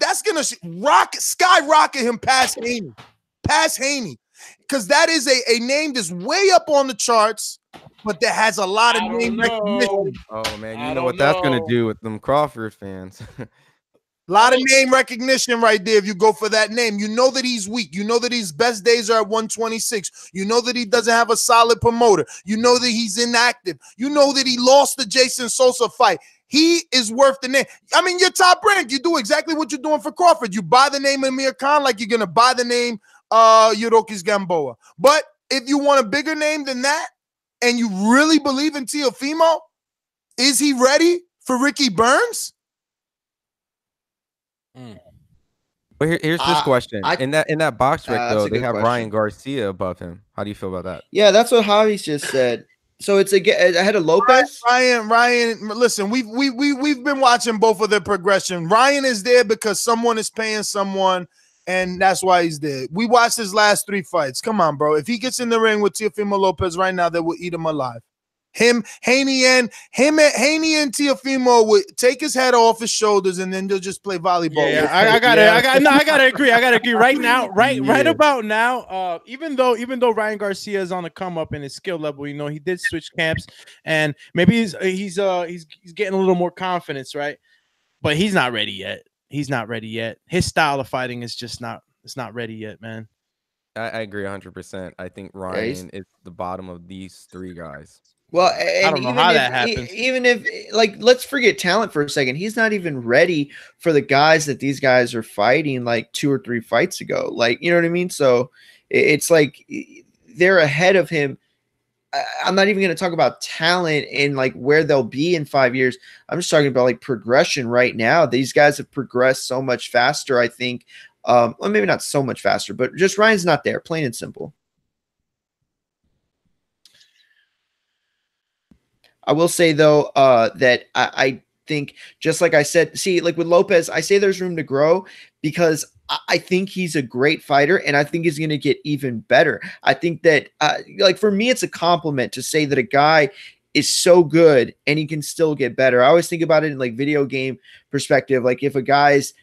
skyrocket him past Haney, because that is a name that's way up on the charts, but that has a lot of name recognition. Oh man, you know what that's gonna do with them Crawford fans. A lot of name recognition right there if you go for that name. You know that he's weak. You know that his best days are at 126. You know that he doesn't have a solid promoter. You know that he's inactive. You know that he lost the Jason Sosa fight. He is worth the name. I mean, you're Top Rank. You do exactly what you're doing for Crawford. You buy the name Amir Khan like you're going to buy the name Yurokis Gamboa. But if you want a bigger name than that, and you really believe in Teofimo, is he ready for Ricky Burns? But here's this question. In that box rec, though, they have question. Ryan Garcia above him. How do you feel about that? Yeah, that's what Javi's just said. So it's ahead of Lopez. Ryan. Listen, we've been watching both of their progression. Ryan is there because someone is paying someone, and that's why he's there. We watched his last 3 fights. Come on, bro. If he gets in the ring with Teofimo Lopez right now, they will eat him alive. Haney and Teofimo would take his head off his shoulders, and then they'll just play volleyball. Yeah, I gotta agree. Right now, right about now. Even though Ryan Garcia is on the come up in his skill level, he did switch camps, and maybe he's getting a little more confidence, right? But he's not ready yet. His style of fighting is just not ready yet, man. I agree 100%. I think Ryan is the bottom of these 3 guys. Well, I don't know how that happens. Even if, let's forget talent for a second. He's not even ready for the guys that these guys are fighting like 2 or 3 fights ago. You know what I mean? So it's like they're ahead of him. I'm not even going to talk about talent and where they'll be in 5 years. I'm just talking about progression right now. These guys have progressed so much faster, I think. Well, maybe not so much faster, but just Ryan's not there, plain and simple. I will say, though, that I think, just like I said, with Lopez, I say there's room to grow because I think he's a great fighter, and I think he's going to get even better. I think that, for me, it's a compliment to say that a guy is so good and he can still get better. I always think about it in like video game perspective. Like if a guy's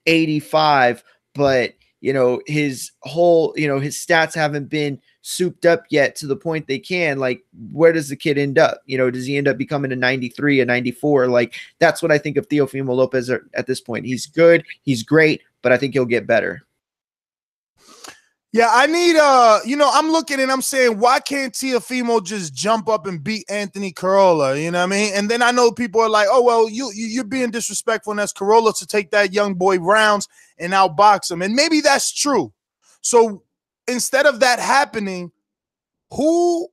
85, but his whole, his stats haven't been souped up yet to the point they can, like, where does the kid end up? Does he end up becoming a 93, a 94? Like, that's what I think of Teofimo Lopez at this point. He's good, he's great, but I think he'll get better. Yeah, I need I'm looking and I'm saying, why can't Teofimo just jump up and beat Anthony Corolla? You know what I mean? And then I know people are like, oh, well, you're being disrespectful, and that's Corolla to take that young boy rounds and outbox him. And maybe that's true. So instead of that happening, who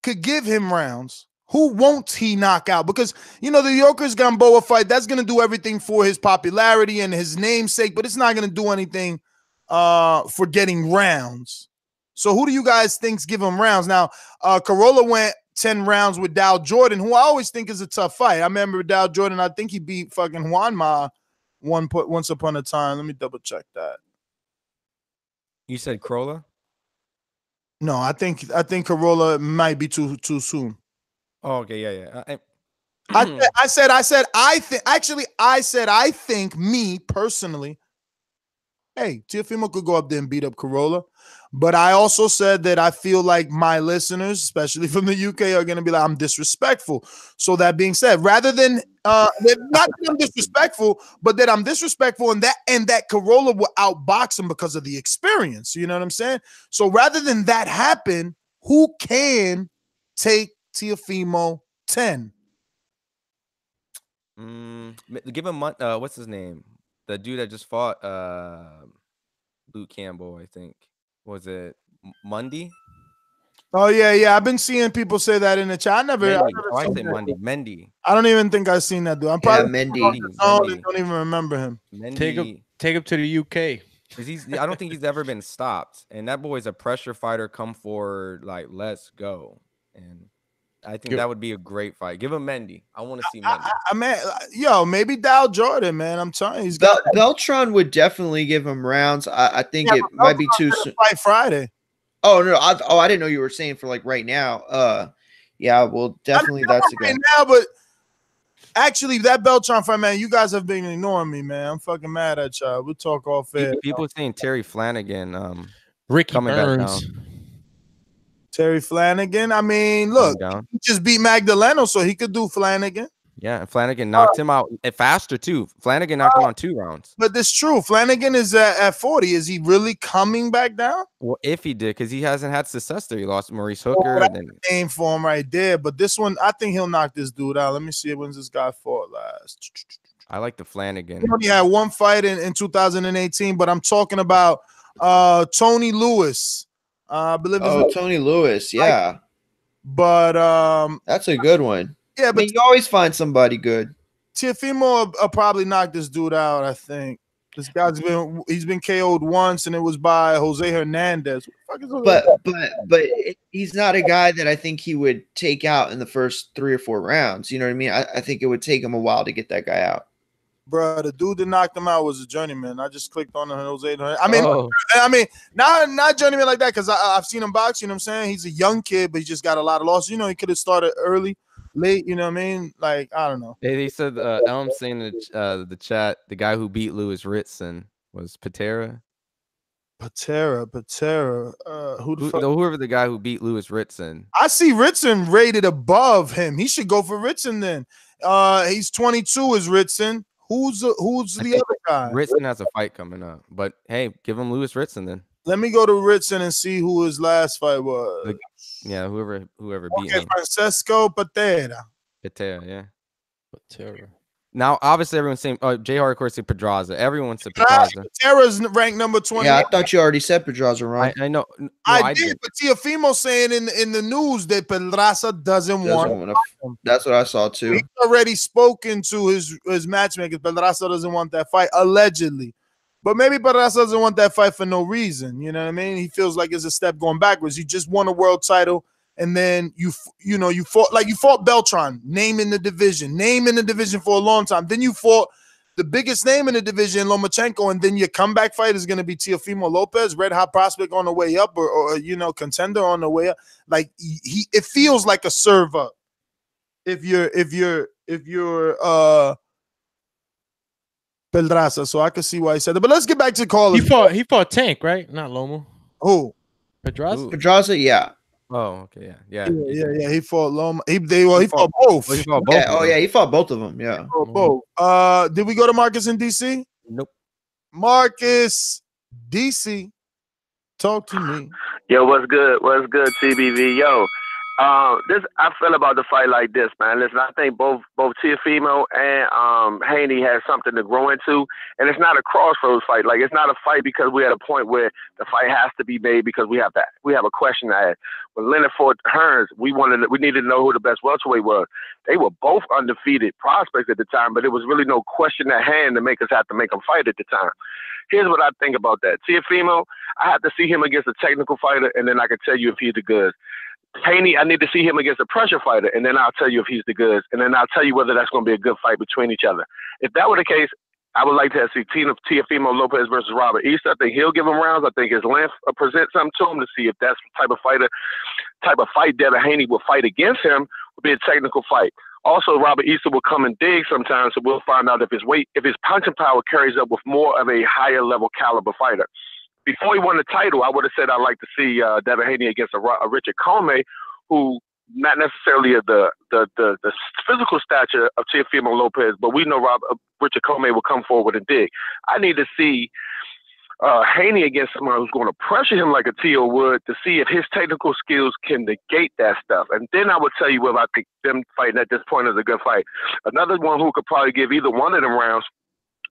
could give him rounds? Who won't he knock out? Because, the Yorkers Gamboa fight, that's going to do everything for his popularity and his namesake, but it's not going to do anything for getting rounds. So who do you guys think's give him rounds? Now, Corolla went 10 rounds with Dow Jordan, who I always think is a tough fight. I remember Dow Jordan, I think he beat fucking Juanma once upon a time. Let me double check that. You said Corolla? No, I think Corolla might be too soon. Oh, okay, yeah. I think me personally, hey, Teofimo could go up there and beat up Corolla. But I also said that I feel like my listeners, especially from the UK, are going to be like, I'm disrespectful. So that being said, rather than not that I'm disrespectful, but that I'm disrespectful and that Corolla will outbox him because of the experience. You know what I'm saying? So rather than that happen, who can take Teofimo 10? Give him what's his name? The dude that just fought Luke Campbell, I think. Was it Mundy? Oh, yeah. I've been seeing people say that in the chat. I say Mundy. Mendy. I don't even think I've seen that dude. I'm probably Mendy. Don't even remember him. Mendy. Take him to the UK. I don't think he's ever been stopped. And that boy's a pressure fighter. Come forward, like, let's go. And I think that would be a great fight. Give him Mendy. I want to see Mendy. Maybe Dow Jordan, man. I'm telling you. Beltran would definitely give him rounds. I think it might be too soon. Fight Friday. Oh, no. I didn't know you were saying for like right now. Yeah, well, definitely that's a good right now, but actually, that Beltran fight, man, you guys have been ignoring me, man. I'm fucking mad at y'all. We'll talk off air. People saying Terry Flanagan. Ricky coming Burns. back down. Terry Flanagan. I mean, look, he just beat Magdaleno, so he could do Flanagan. Yeah, and Flanagan knocked him out faster too. Flanagan knocked him on 2 rounds. But that's true. Flanagan is at 40. Is he really coming back down? Well, if he did, because he hasn't had success there. He lost Maurice Hooker. And then name for him right there. But this one, I think he'll knock this dude out. Let me see when's this guy fought last. I like the Flanagan. He only had one fight in 2018, but I'm talking about Tony Lewis. I believe. Tony Lewis, yeah. But that's a good one. Yeah, but you always find somebody good. Teofimo will probably knock this dude out. I think this guy's been KO'd once, and it was by Jose Hernandez. But he's not a guy that I think he would take out in the first 3 or 4 rounds. You know what I mean? I think it would take him a while to get that guy out. Bro, the dude that knocked him out was a journeyman. I just clicked on the Jose. I mean, not journeyman like that, because I've seen him box. You know what I'm saying? He's a young kid, but he just got a lot of losses. You know, he could have started early, late. You know what I mean? Like, I don't know. They said Elm saying the chat. The guy who beat Lewis Ritson was Patera. Whoever the guy who beat Lewis Ritson. I see Ritson rated above him. He should go for Ritson then. He's 22 is Ritson. Who's the other guy? Ritson has a fight coming up, but hey, give him Lewis Ritson then. Let me go to Ritson and see who his last fight was. Whoever beat him. Francesco Patera. Yeah. Patera. Now, obviously, everyone's saying Jay Hardcore said Pedraza. Everyone said Pedraza. Patera's ranked number 20. Yeah, I thought you already said Pedraza, right? I know. No, I did, but Teofimo saying in the news that Pedraza doesn't want him. That's what I saw too. He's already spoken to his matchmakers. Pedraza doesn't want that fight, allegedly. But maybe Pedraza doesn't want that fight for no reason. You know what I mean? He feels like it's a step going backwards. He just won a world title. And then you fought Beltran, name in the division for a long time. Then you fought the biggest name in the division, Lomachenko, and then your comeback fight is going to be Teofimo Lopez, red hot prospect on the way up, or contender on the way up. Like it feels like a serve up. If you're Pedraza, so I can see why he said that. But let's get back to callers. He fought Tank, right? Not Loma. Who? Pedraza. Pedraza, yeah. Oh, okay, yeah. He fought Loma. He fought both. He fought both. He fought both of them. Yeah. Both. Did we go to Marcus in DC? Nope. Marcus, DC, talk to me. Yo, what's good? What's good, TBV? Yo, I feel about the fight like this, man. Listen, I think both Teofimo and Haney has something to grow into, and it's not a crossroads fight. Like, it's not a fight because we're at a point where the fight has to be made because we have a question to ask. When Leonard fought Hearns, we needed to know who the best welterweight was. They were both undefeated prospects at the time, but it was really no question at hand to make us have to make them fight at the time. Here's what I think about that. Teofimo, I have to see him against a technical fighter, and then I can tell you if he's the goods. Haney, I need to see him against a pressure fighter, and then I'll tell you if he's the goods, and then I'll tell you whether that's going to be a good fight between each other. If that were the case, I would like to see Teofimo Lopez versus Robert Easter. I think he'll give him rounds. I think his length will present something to him to see if that's the type of fight Devin Haney will fight against him will be a technical fight. Also, Robert Easter will come and dig sometimes, so we'll find out if his punching power carries up with more of a higher level caliber fighter. Before he won the title, I would have said I'd like to see Devin Haney against a Richard Comey, who not necessarily the physical stature of Teofimo Lopez, but we know Richard Comey will come forward and dig. I need to see Haney against someone who's going to pressure him like a Teo would to see if his technical skills can negate that stuff. And then I would tell you whether I think them fighting at this point is a good fight. Another one who could probably give either one of them rounds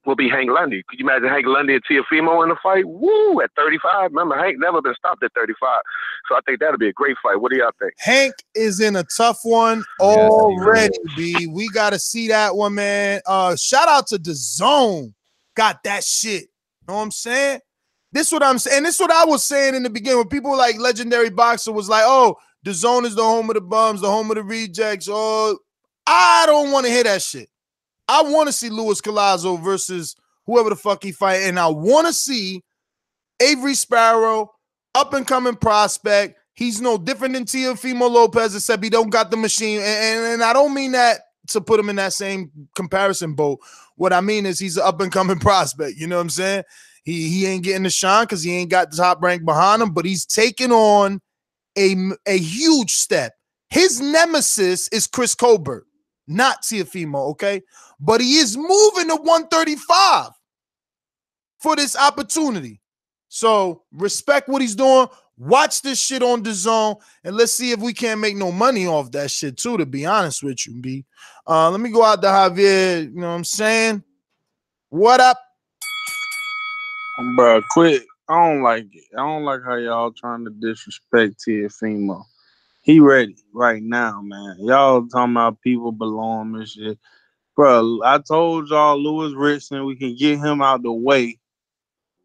will be Hank Lundy. Could you imagine Hank Lundy and Teofimo in the fight? Woo, at 35. Remember, Hank never been stopped at 35. So I think that'll be a great fight. What do y'all think? Hank is in a tough one already, B. We got to see that one, man. Shout out to DAZN. Got that shit. Know what I'm saying? This what I'm saying. This what I was saying in the beginning when people like Legendary Boxer was like, oh, DAZN is the home of the bums, the home of the rejects. Oh, I don't want to hear that shit. I want to see Luis Collazo versus whoever the fuck he fight, and I want to see Avery Sparrow, up-and-coming prospect. He's no different than Teofimo Lopez, except he don't got the machine. And I don't mean that to put him in that same comparison boat. What I mean is he's an up-and-coming prospect. You know what I'm saying? He ain't getting the shine because he ain't got the top rank behind him, but he's taking on a huge step. His nemesis is Chris Colbert, not Teofimo, okay? But he is moving to 135 for this opportunity. So respect what he's doing. Watch this shit on DAZN, and let's see if we can't make no money off that shit too, to be honest with you, B. Let me go out to Javier, you know what I'm saying? What up? Bro, quit. I don't like it. I don't like how y'all trying to disrespect Teofimo. He ready right now, man. Y'all talking about people below him and shit. Bro, I told y'all Lewis Richardson, we can get him out the way.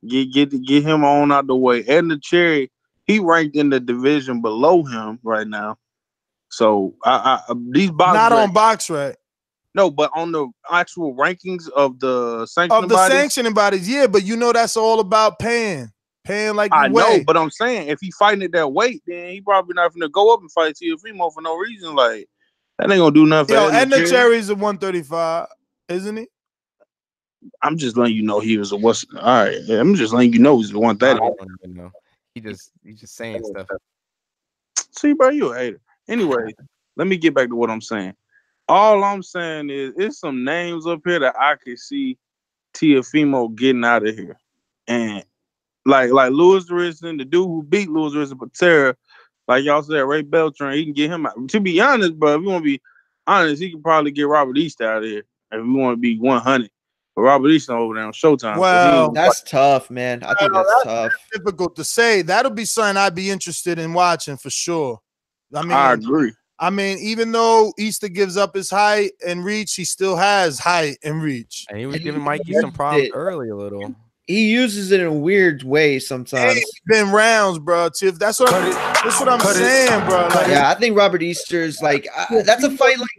Get him on out the way. And the Cherry, he ranked in the division below him right now. So these box not on BoxRec. No, but on the actual rankings of the sanctioning bodies, yeah. But you know that's all about paying like I know. But I'm saying if he fighting at that weight, then he probably not gonna go up and fight Teofimo for no reason. Like that ain't gonna do nothing. Yo, and the Cherry's at 135, isn't he? I'm just letting you know he was a what's all right. I'm just letting you know he's the 130. Know. He just saying stuff. See, bro, you a hater. Anyway, let me get back to what I'm saying. All I'm saying is it's some names up here that I can see Teofimo getting out of here. And like Lewis Richardson, the dude who beat Lewis Richardson, Patera, like y'all said, Ray Beltran, he can get him out. To be honest, bro, if you want to be honest, he can probably get Robert East out of here if we want to be 100. But Robert East over there on Showtime. Well, that's tough, man. I think that's tough. Difficult to say. That'll be something I'd be interested in watching for sure. I agree. I mean, even though Easter gives up his height and reach, he still has height and reach. And he was giving Mikey some problems early a little. He uses it in a weird way sometimes. Hey, it's been rounds, bro. Tiff, that's what I'm saying, bro. Like, yeah, I think Robert Easter's like that's a fight like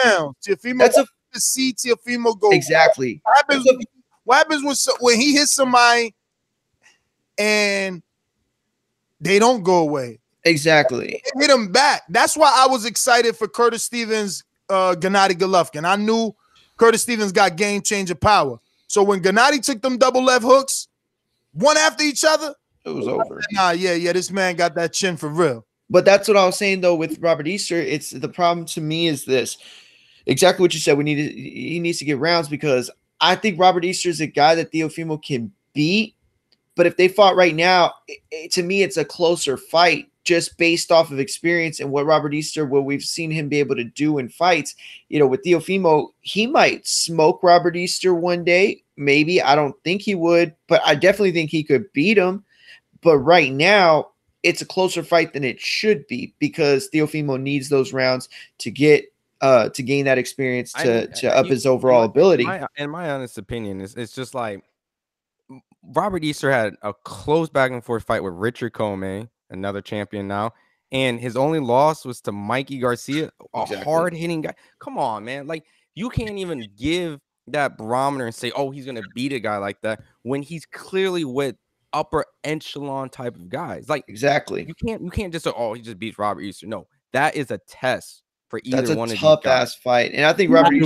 rounds. Teofimo to see Teofimo go. Exactly. What happens when he hits somebody and they don't go away? Exactly. They hit him back. That's why I was excited for Curtis Stevens, Gennady Golovkin. I knew Curtis Stevens got game changer power. So when Gennady took them double left hooks, one after each other, it was over. Nah, yeah, this man got that chin for real. But that's what I was saying though with Robert Easter. It's the problem to me is this. Exactly what you said. He needs to get rounds because I think Robert Easter is a guy that Teofimo can beat. But if they fought right now, to me, it's a closer fight just based off of experience and what Robert Easter, what we've seen him be able to do in fights. You know, with Teofimo, he might smoke Robert Easter one day. Maybe. I don't think he would, but I definitely think he could beat him. But right now, it's a closer fight than it should be because Teofimo needs those rounds to get to gain that experience to up his overall ability. In my honest opinion, it's just like Robert Easter had a close back and forth fight with Richard Comey, another champion now, and his only loss was to Mikey Garcia, a hard hitting guy. Come on, man! Like you can't even give that barometer and say, "Oh, he's gonna beat a guy like that," when he's clearly with upper echelon type of guys. Like exactly, you can't just say, "Oh, he just beats Robert Easter." No, that is a test for either That's a one of these tough guys. ass fight, and I think Robert. I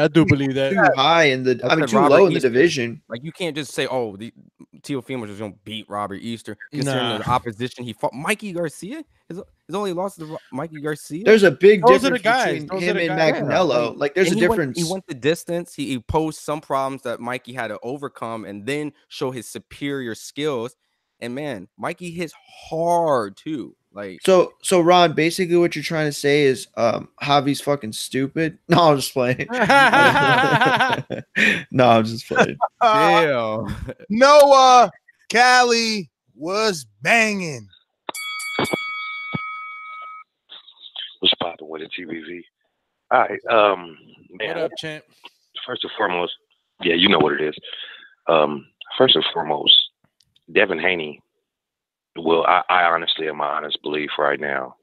do believe that. Too high in the, I mean, too low in the division. Like you can't just say, "Oh, the Teofimo just gonna beat Robert Easter." Considering the opposition he fought, Mikey Garcia. His only loss to Mikey Garcia. There's a big difference between him and Magnello. Yeah, like there's a difference. He went the distance. He posed some problems that Mikey had to overcome, and then show his superior skills. And man, Mikey hits hard too. Like so Ron, basically what you're trying to say is Javi's fucking stupid. No, I'm just playing. No, I'm just playing. Noah Cali was banging. What's popping with it, TBV? All right, man. What up, champ? First and foremost, yeah, you know what it is. First and foremost, Devin Haney. Well, I honestly, in my honest belief right now,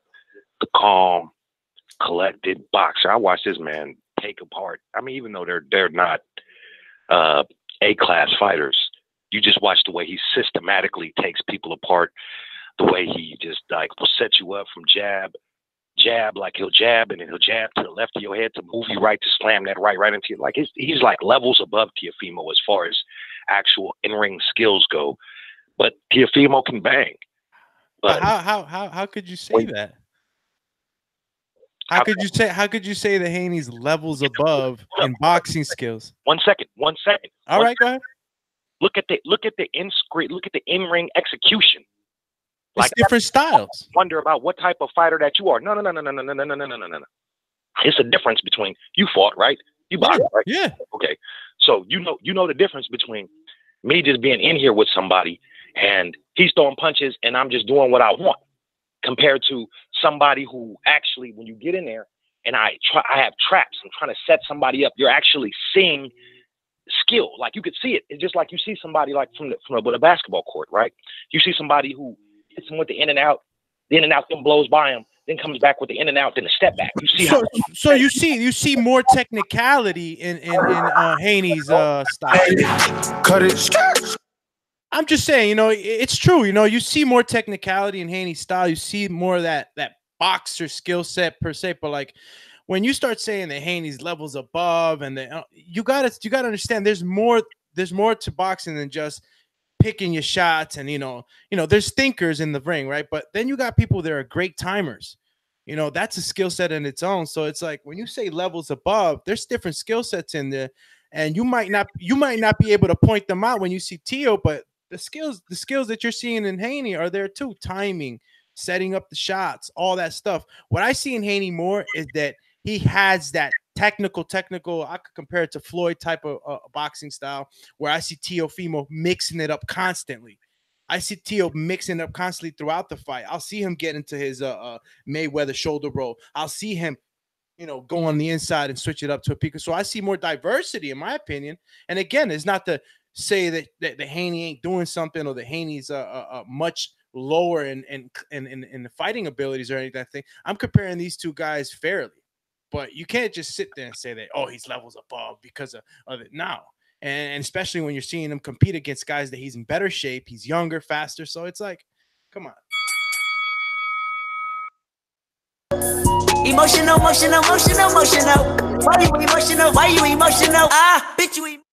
the calm, collected boxer. I watched this man take apart. I mean, even though they're not A-class fighters, you just watch the way he systematically takes people apart, the way he just like will set you up from jab, like he'll jab and then he'll jab to the left of your head to move you right to slam that right into you. Like he's like levels above Teofimo as far as actual in-ring skills go. But Teofimo can bang. But how could you say that? How could you say that Haney's levels above in boxing skills? One second. All right, go ahead. Look at the in-ring execution. Like different styles. Wonder about what type of fighter that you are. No. It's a difference between you fought, right? You boxed, right? Yeah. Okay. So you know the difference between me just being in here with somebody and he's throwing punches and I'm just doing what I want, compared to somebody who actually, when you get in there and I have traps, I'm trying to set somebody up. You're actually seeing skill. Like you could see it. It's just like you see somebody like from a basketball court, right? You see somebody who hits him with the in and out, then blows by him, then comes back with the in and out, then a step back. You see so you see more technicality in Haney's style. Cut it. I'm just saying, it's true. You see more technicality in Haney's style. You see more of that boxer skill set per se. But like when you start saying that Haney's levels above, and you gotta understand there's more to boxing than just picking your shots. And there's thinkers in the ring, right? But then you got people that are great timers. That's a skill set in its own. So it's like when you say levels above, there's different skill sets in there, and you might not be able to point them out when you see Teo, but the skills that you're seeing in Haney are there too. Timing, setting up the shots, all that stuff. What I see in Haney more is that he has that technical. I could compare it to Floyd type of boxing style, where I see Teofimo mixing it up constantly. I see Teo mixing up constantly throughout the fight. I'll see him get into his Mayweather shoulder roll. I'll see him, go on the inside and switch it up to a pico. So I see more diversity, in my opinion. And again, it's not to say that the Haney ain't doing something, or the Haney's much lower in the fighting abilities or anything. I'm comparing these two guys fairly. But you can't just sit there and say that, oh, he's levels above because of it. No. And especially when you're seeing him compete against guys that he's in better shape, he's younger, faster. So it's like, come on. Emotional. Why you emotional? Bitch, you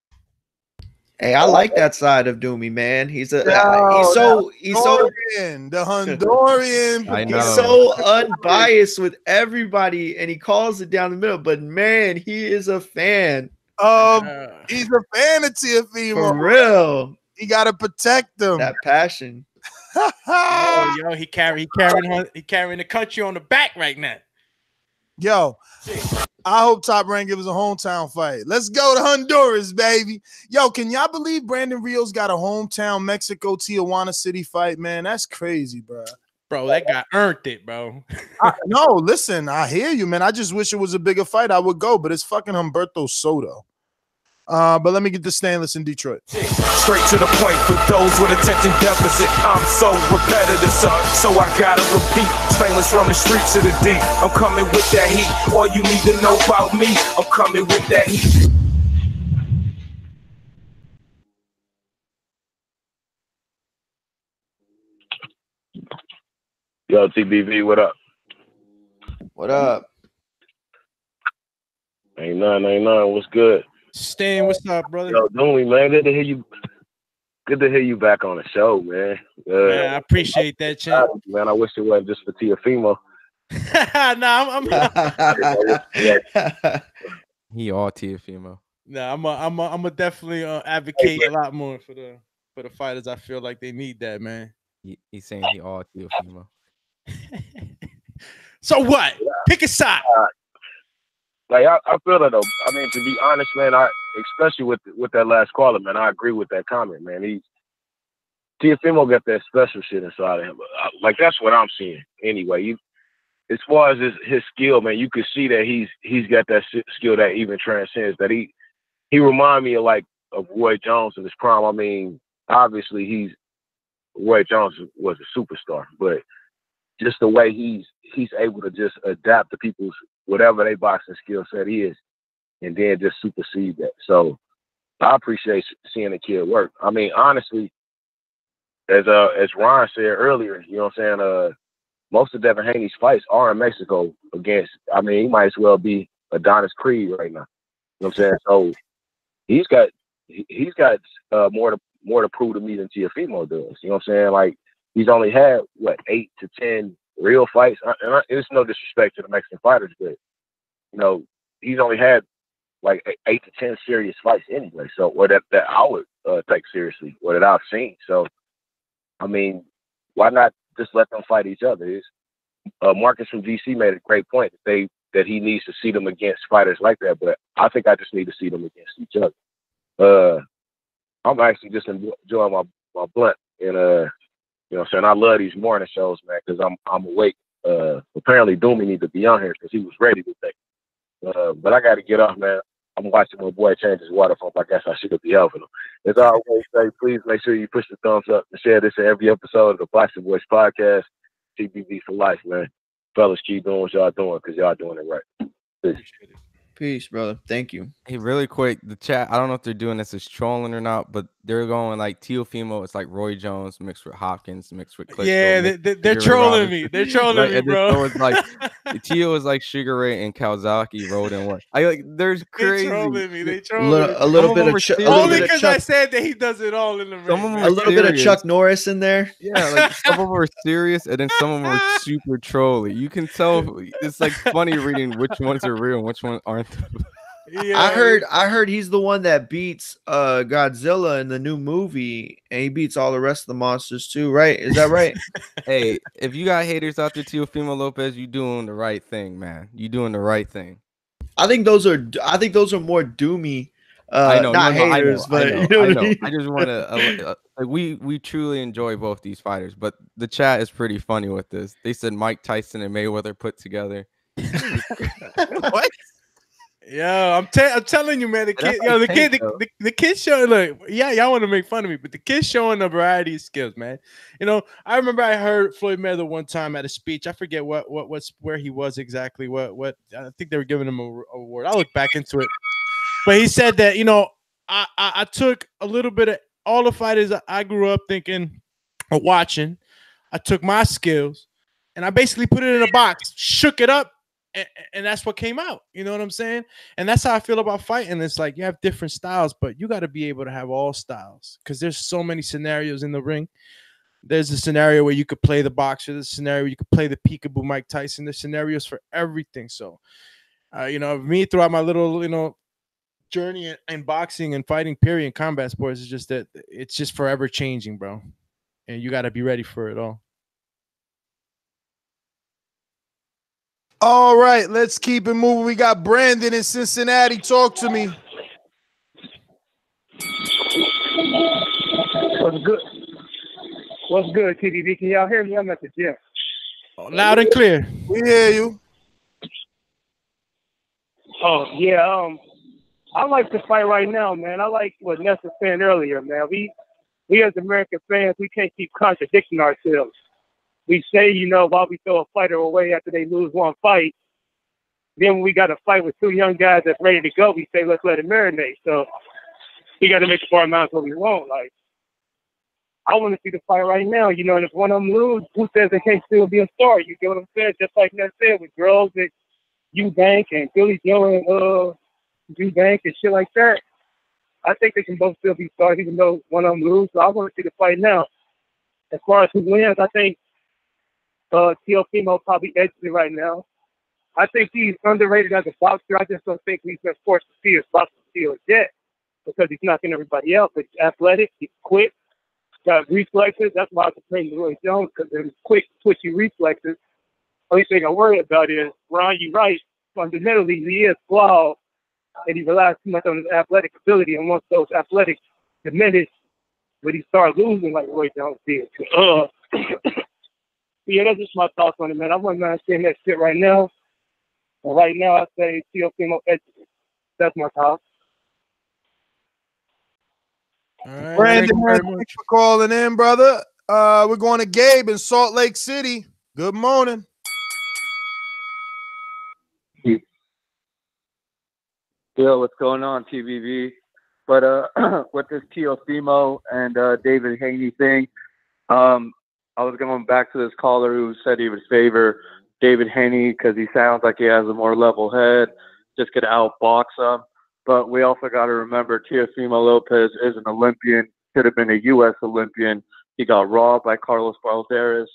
Hey, I like that side of Doomy, man. He's so the Honduran. I know. He's so unbiased with everybody, and he calls it down the middle. But man, he is a fan. He's a fan of Teofimo. For real. He gotta protect them. That passion. Yo, he carrying the country on the back right now. Yo, I hope Top Rank gives us a hometown fight. Let's go to Honduras, baby. Yo, can y'all believe Brandon Rios got a hometown Mexico Tijuana City fight, man? That's crazy, bro. Bro, that guy earned it, bro. No, listen, I hear you, man. I just wish it was a bigger fight. I would go, but it's fucking Humberto Soto. But let me get the Stainless in Detroit. straight to the point for those with attention deficit. I'm so repetitive, so I gotta repeat. Stainless from the streets to the deep. I'm coming with that heat. All you need to know about me, I'm coming with that heat. Yo, TBV, what up? What up? Ain't nothing. What's good? Stan, what's up, brother? Yo, Doomy, man, good to hear you. Good to hear you back on the show, man. Man, I appreciate that, champ. Man, I wish it wasn't just for Teofimo. I'm He all Teofimo. I'm a definitely advocate a lot more for the fighters. I feel like they need that, man. He's saying he all Teofimo. So what? Pick a side. I feel that though. I mean, to be honest, man, especially with that last caller, man, I agree with that comment, man. Teofimo got that special shit inside of him. Like that's what I'm seeing anyway. As far as his skill, man, you can see that he's got that skill that even transcends. That he remind me of Roy Jones in his prime. I mean, obviously Roy Jones was a superstar, but just the way he's able to just adapt to people's whatever their boxing skill set is, and then just supersede that. So I appreciate seeing the kid work. I mean, honestly, as Ron said earlier, you know what I'm saying? Most of Devin Haney's fights are in Mexico against. I mean, he might as well be Adonis Creed right now. You know what I'm saying? So he's got more to prove to me than Teofimo does. You know what I'm saying? Like he's only had 8 to 10 real fights. And it's no disrespect to the Mexican fighters, but you know he's only had 8 to 10 serious fights anyway. So or that I would take seriously, or that I've seen. So I mean, why not just let them fight each other? Marcus from DC made a great point that he needs to see them against fighters like that, but I think I just need to see them against each other. I'm actually just enjoying my blunt, and you know what I'm saying? I love these morning shows, man, because I'm awake. Apparently Doomy need to be on here because he was ready today. But I got to get off, man. I'm watching my boy change his water pump. I guess I should be helping him. As I always say, please make sure you push the thumbs up and share this in every episode of the Boxing Voice podcast. TBV for life, man. Fellas, keep doing what y'all doing because y'all doing it right. Peace. Peace, brother. Thank you. Hey, really quick, the chat, I don't know if they're doing this as trolling or not, but they're going like Teofimo, it's like Roy Jones mixed with Hopkins, mixed with Klitschko. Yeah, they're trolling me. They're trolling me, bro. So it's like Teo is like Sugar Ray and Kawasaki rolled in one. There's crazy. They trolling me. They trolling me. A little bit of only because I said that he does it all in the ring. A little bit of Chuck Norris in there. Yeah, like some of them are serious and then some of them are super trolly. You can tell it's like funny reading which ones are real and which ones aren't. Yeah. I heard he's the one that beats Godzilla in the new movie, and he beats all the rest of the monsters too, right? Is that right? Hey, if you got haters out there, Teofimo Lopez, you doing the right thing, man. You doing the right thing. I think those are more Doomy. I know, not haters, but I you know what I mean? I just want to we truly enjoy both these fighters, but the chat is pretty funny with this. They said Mike Tyson and Mayweather put together. What? I'm telling you, man. The kid, the kid showing. Look, yeah, y'all want to make fun of me, but the kid's showing a variety of skills, man. You know, I remember I heard Floyd Mayweather one time at a speech. I forget where he was exactly. What I think they were giving him a award. I'll look back into it, but he said that I took a little bit of all the fighters I grew up thinking or watching. I took my skills and I basically put it in a box, shook it up. And that's what came out. You know what I'm saying? And that's how I feel about fighting. It's like you have different styles, but you got to be able to have all styles because there's so many scenarios in the ring. There's a scenario where you could play the boxer. There's a scenario where you could play the peekaboo Mike Tyson. There's scenarios for everything. So, me throughout my little, journey in boxing and fighting, period, in combat sports, is just that it's just forever changing, bro. And you got to be ready for it all. All right, let's keep it moving. We got Brandon in Cincinnati. Talk to me. What's good? What's good, TDV? Can y'all hear me? I'm at the gym. Loud and clear. We hear you. Oh, yeah. I like to fight right now, man. I like what Ness was saying earlier, man. We as American fans, we can't keep contradicting ourselves. We say, why we throw a fighter away after they lose one fight. Then when we got a fight with two young guys that's ready to go, we say, let's let it marinate. So we got to make the amounts what we want. Like, I want to see the fight right now, and if one of them lose, who says they can't still be a star? You get what I'm saying? Just like Ness said, with girls at Eubank and Billy Joe and Eubank and shit like that. I think they can both still be stars, even though one of them lose. So I want to see the fight now. As far as who wins, I think Teofimo probably edges it right now. I think he's underrated as a boxer. I just don't think he's been forced to see his boxing skills yet because he's knocking everybody else. But he's athletic, he's quick, got reflexes. That's why I compare him to Roy Jones, because they're quick, twitchy reflexes. Only thing I worry about is, Ron, you're right. Fundamentally, he is flawed, and he relies too much on his athletic ability. And once those athletics diminish, when he starts losing like Roy Jones did. Yeah, that's just my thoughts on it, man. I wouldn't mind saying that shit right now. And right now, I say Teofimo edges. That's my thoughts. All right, Brandon, thanks for calling in, brother. We're going to Gabe in Salt Lake City. Good morning. Yo, what's going on, TVV? But with this Teofimo and David Haney thing, I was going back to this caller who said he would favor David Haney because he sounds like he has a more level head, just could outbox him. But we also got to remember Teofimo Lopez is an Olympian, could have been a U.S. Olympian. He got robbed by Carlos Balderas.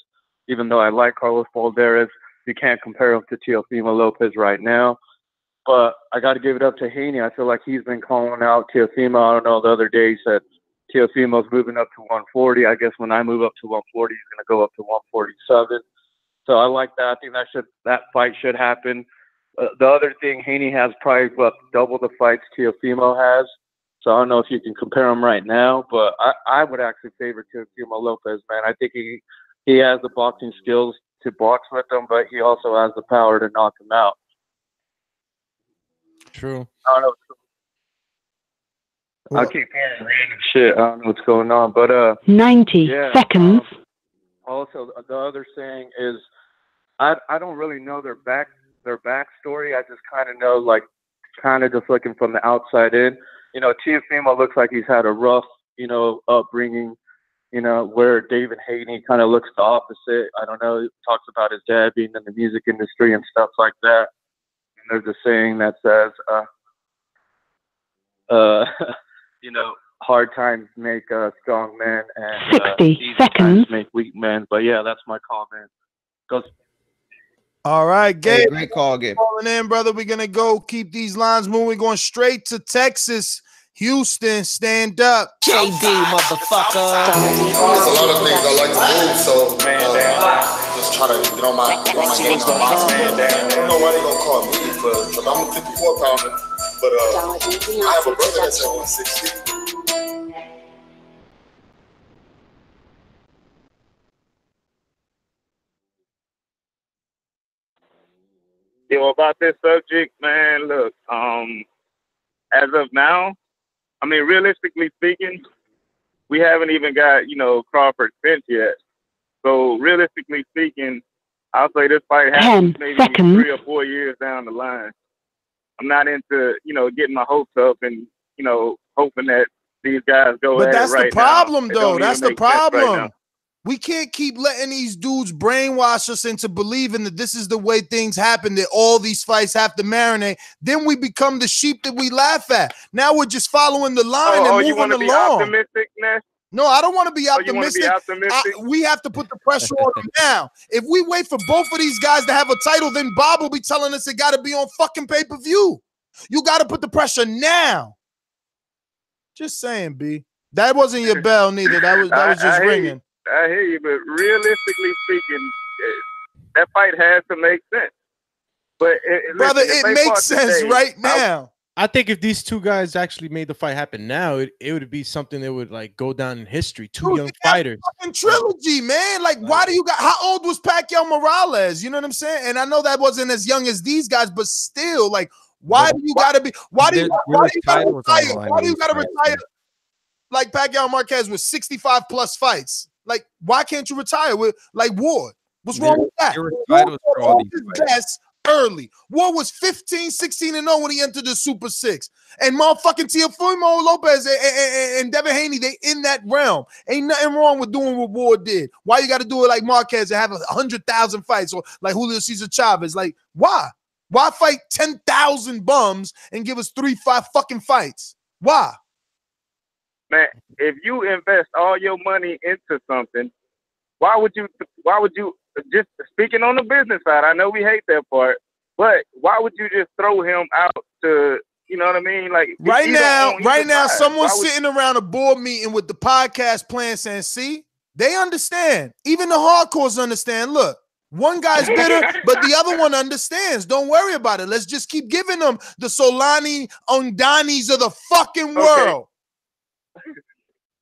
Even though I like Carlos Balderas, you can't compare him to Teofimo Lopez right now. But I got to give it up to Haney. I feel like he's been calling out Teofimo. I don't know, the other day he said Teofimo's moving up to 140. I guess when I move up to 140, he's going to go up to 147. So I like that. I think that fight should happen. The other thing, Haney has probably double the fights Teofimo has. So I don't know if you can compare them right now, but I would actually favor Teofimo Lopez, man. I think he has the boxing skills to box with him, but he also has the power to knock him out. True. I don't know. I keep hearing random shit. I don't know what's going on, but 90 seconds. Also, the other saying is, I don't really know their backstory. I just kind of know, just looking from the outside in. Teofimo looks like he's had a rough, upbringing. Where David Haney kind of looks the opposite. I don't know. He talks about his dad being in the music industry and stuff like that. And there's a saying that says, hard times make strong men, and 60 easy seconds times make weak men. But yeah, that's my comment. All right, Gabe. Hey, great call, Gabe. Calling in, brother. We're gonna go keep these lines moving. We're going straight to Texas, Houston. Stand up, JD, motherfucker. There's a lot of things I like to move, so just try to get on my game on box, man. I don't know why they gonna call me because I'm a 54-pounder, but I have a brother that's at 160. about this subject, man, look, as of now, I mean, realistically speaking, we haven't even got, Crawford Spence yet. So realistically speaking, I'll say this fight happens maybe 3 or 4 years down the line. I'm not into, getting my hopes up and, hoping that these guys go But at that's it right the problem, now. though. That's the problem. Right now. We can't keep letting these dudes brainwash us into believing that this is the way things happen, that all these fights have to marinate. Then we become the sheep that we laugh at. Now we're just following the line and you want moving to be along. Optimistic, Ness? No, I don't want to be You want to optimistic. be optimistic? We have to put the pressure on them now. If we wait for both of these guys to have a title, then Bob will be telling us it got to be on fucking pay-per-view. You got to put the pressure now. Just saying, B. That wasn't your bell neither. That was just ringing. I hear you, but realistically speaking, that fight has to make sense. But brother, listen, it makes sense right now. I think if these two guys actually made the fight happen now, it would be something that would like go down in history. Two young fighters. Fucking trilogy, man. Like, why do you got? How old was Pacquiao Morales? You know what I'm saying? And I know that wasn't as young as these guys, but still, like, why do you got to be? Why do you got to retire? Like Pacquiao Marquez with 65 plus fights. Like, why can't you retire with like Ward? What's wrong with that? Ward was his best early. Ward was 15, 16 and 0 when he entered the Super 6. And motherfucking Teofimo Lopez and Devin Haney, they in that realm. Ain't nothing wrong with doing what Ward did. Why you got to do it like Marquez and have 100,000 fights or like Julio Cesar Chavez? Like, why? Why fight 10,000 bums and give us 3-5 fucking fights? Why? Man, if you invest all your money into something, why would you just speaking on the business side, I know we hate that part, but why would you just throw him out to, you know what I mean? Like right now, someone's sitting around a board meeting with the podcast plan saying, see, they understand. Even the hardcores understand. Look, one guy's bitter, but the other one understands. Don't worry about it. Let's just keep giving them the Solani Ondanis of the fucking world.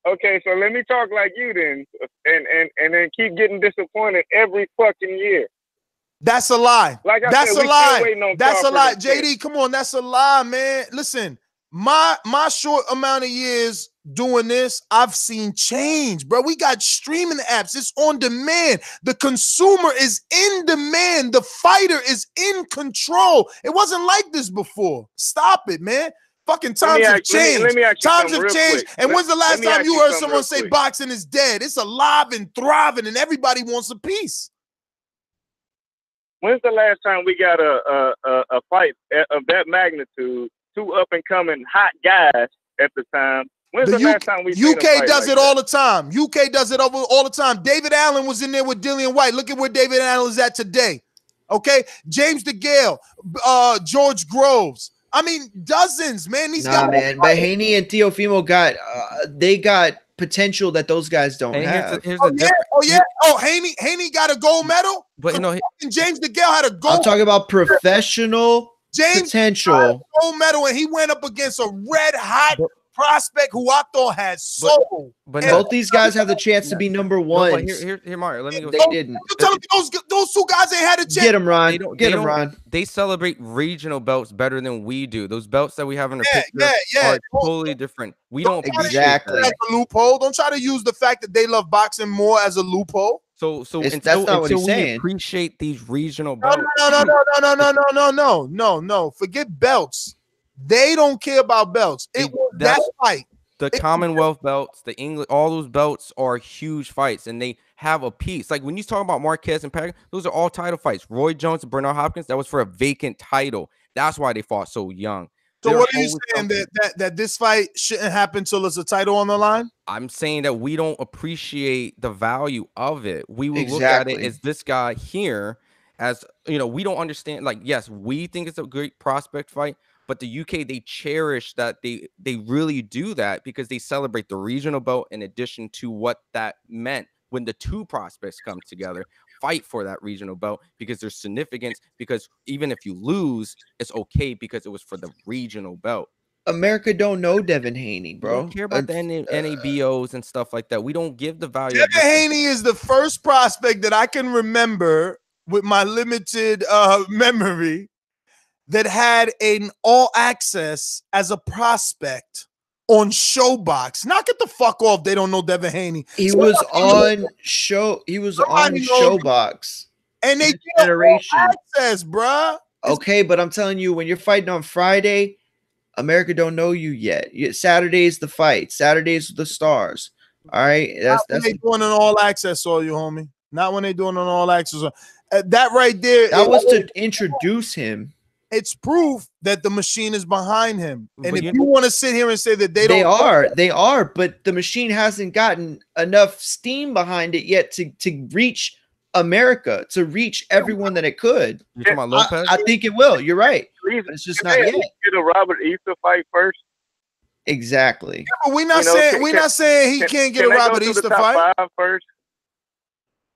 Okay, so let me talk like you then, and then keep getting disappointed every fucking year. That's a lie. Like I that's said, a lie. That's a lie. JD, JD, come on, that's a lie, man. Listen, my short amount of years doing this, I've seen change, bro. We got streaming apps. It's on demand. The consumer is in demand. The fighter is in control. It wasn't like this before. Stop it, man. Fucking times have changed. Times have changed. And when's the last time you heard someone say boxing is dead? It's alive and thriving, and everybody wants a piece. When's the last time we got a fight of that magnitude? Two up and coming hot guys at the time. When's the last time we seen a fight does like it all the time. UK does it all the time. David Allen was in there with Dillian White. Look at where David Allen is at today. Okay, James DeGale, George Groves. I mean, dozens, man. These guys, man. But Haney and Teofimo got they got potential that those guys don't have. Haney got a gold medal, but you know, James DeGale had a gold. I'm talking about professional potential. Had a gold medal, and he went up against a red hot prospect who I thought had soul. But both these guys have the chance to be number one. No, here, Mario. Let me go. They didn't. You tell me those two guys ain't had a chance. Get him, Ron. Get him, Ron. They celebrate regional belts better than we do. Those belts that we have in our picture are totally different. We don't exactly. That's a loophole. Don't try to use the fact that they love boxing more as a loophole. So that's not what he's saying. Appreciate these regional belts. No. Forget belts. They don't care about belts. It was that fight. The Commonwealth belts, the English, all those belts are huge fights, and they have a piece. Like when you talk about Marquez and Pacquiao, those are all title fights. Roy Jones and Bernard Hopkins, that was for a vacant title. That's why they fought so young. So what are you saying, that this fight shouldn't happen till there's a title on the line? I'm saying that we don't appreciate the value of it. We will look at it as this guy here, as you know, we don't understand. Like, yes, we think it's a great prospect fight. But the UK, they cherish that. They really do that because they celebrate the regional belt in addition to what that meant when the two prospects come together, fight for that regional belt because there's significance. Because even if you lose, it's okay because it was for the regional belt. America don't know Devin Haney, bro. We don't care about the NABOs and stuff like that. We don't give the value. Devin Haney is the first prospect that I can remember with my limited memory that had an all access as a prospect on Showbox. Knock it the fuck off. They don't know Devin Haney. He was on show. He was on Showbox. And they get all access, bruh. Okay, but I'm telling you, when you're fighting on Friday, America don't know you yet. Saturday's the fight. Saturday's the stars. All right, that's they doing an all access, all you homie. Not when they doing an all access. That right there. That was to introduce him. It's proof that the machine is behind him. And if you want to sit here and say that they are, but the machine hasn't gotten enough steam behind it yet to reach America, to reach everyone that it could. You talking about Lopez? I think it will. You're right. But it's just not yet. Get a Robert Easter fight first. Exactly. Yeah, but we're not saying he can't get a Robert Easter fight first.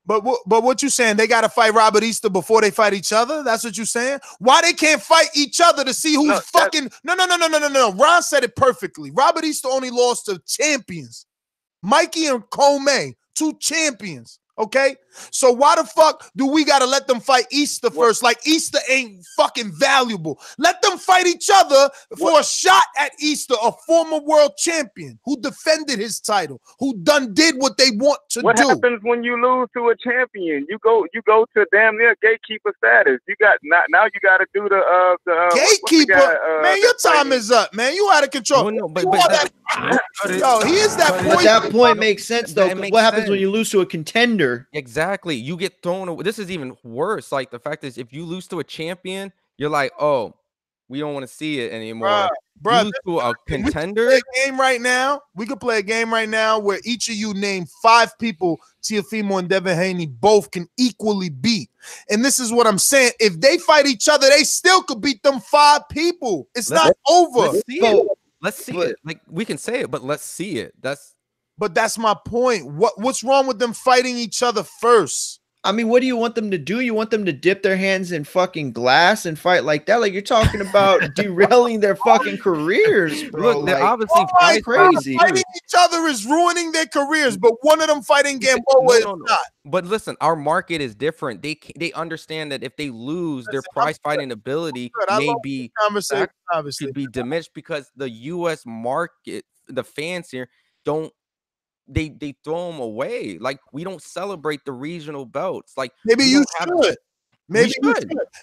But what you saying? They got to fight Robert Easter before they fight each other? That's what you saying? Why they can't fight each other to see who's fucking? No. Ron said it perfectly. Robert Easter only lost to champions, Mikey and Comey, 2 champions. Okay, so why the fuck do we gotta let them fight Easter first? Like Easter ain't fucking valuable. Let them fight each other for a shot at Easter, a former world champion who defended his title, who did what they want to do. What happens when you lose to a champion? You go to damn near gatekeeper status. You got now you got to do the gatekeeper. Man, your time is up, man. You out of control. Well, no, but he is that point. But that point makes sense though. What happens when you lose to a contender? Exactly. You get thrown away. This is even worse. Like the fact is, if you lose to a champion, you're like, oh, we don't want to see it anymore. Bro, you lose to a contender. We could play a game right now. We could play a game right now where each of you name 5 people Teofimo and Devin Haney both can equally beat. And this is what I'm saying. If they fight each other, they still could beat them 5 people. It's not over. Let's see it. Like we can say it, but let's see it. But that's my point. What's wrong with them fighting each other first? I mean, what do you want them to do? You want them to dip their hands in fucking glass and fight like that? Like you're talking about derailing their fucking careers, bro. Look, they're like, obviously crazy. Fighting each other is ruining their careers, but one of them fighting Gamboa is not. But listen, our market is different. They understand that if they lose, their prize fighting ability may be could be diminished because the U.S. market, the fans here don't. They throw them away. Like we don't celebrate the regional belts. Like maybe you should. Maybe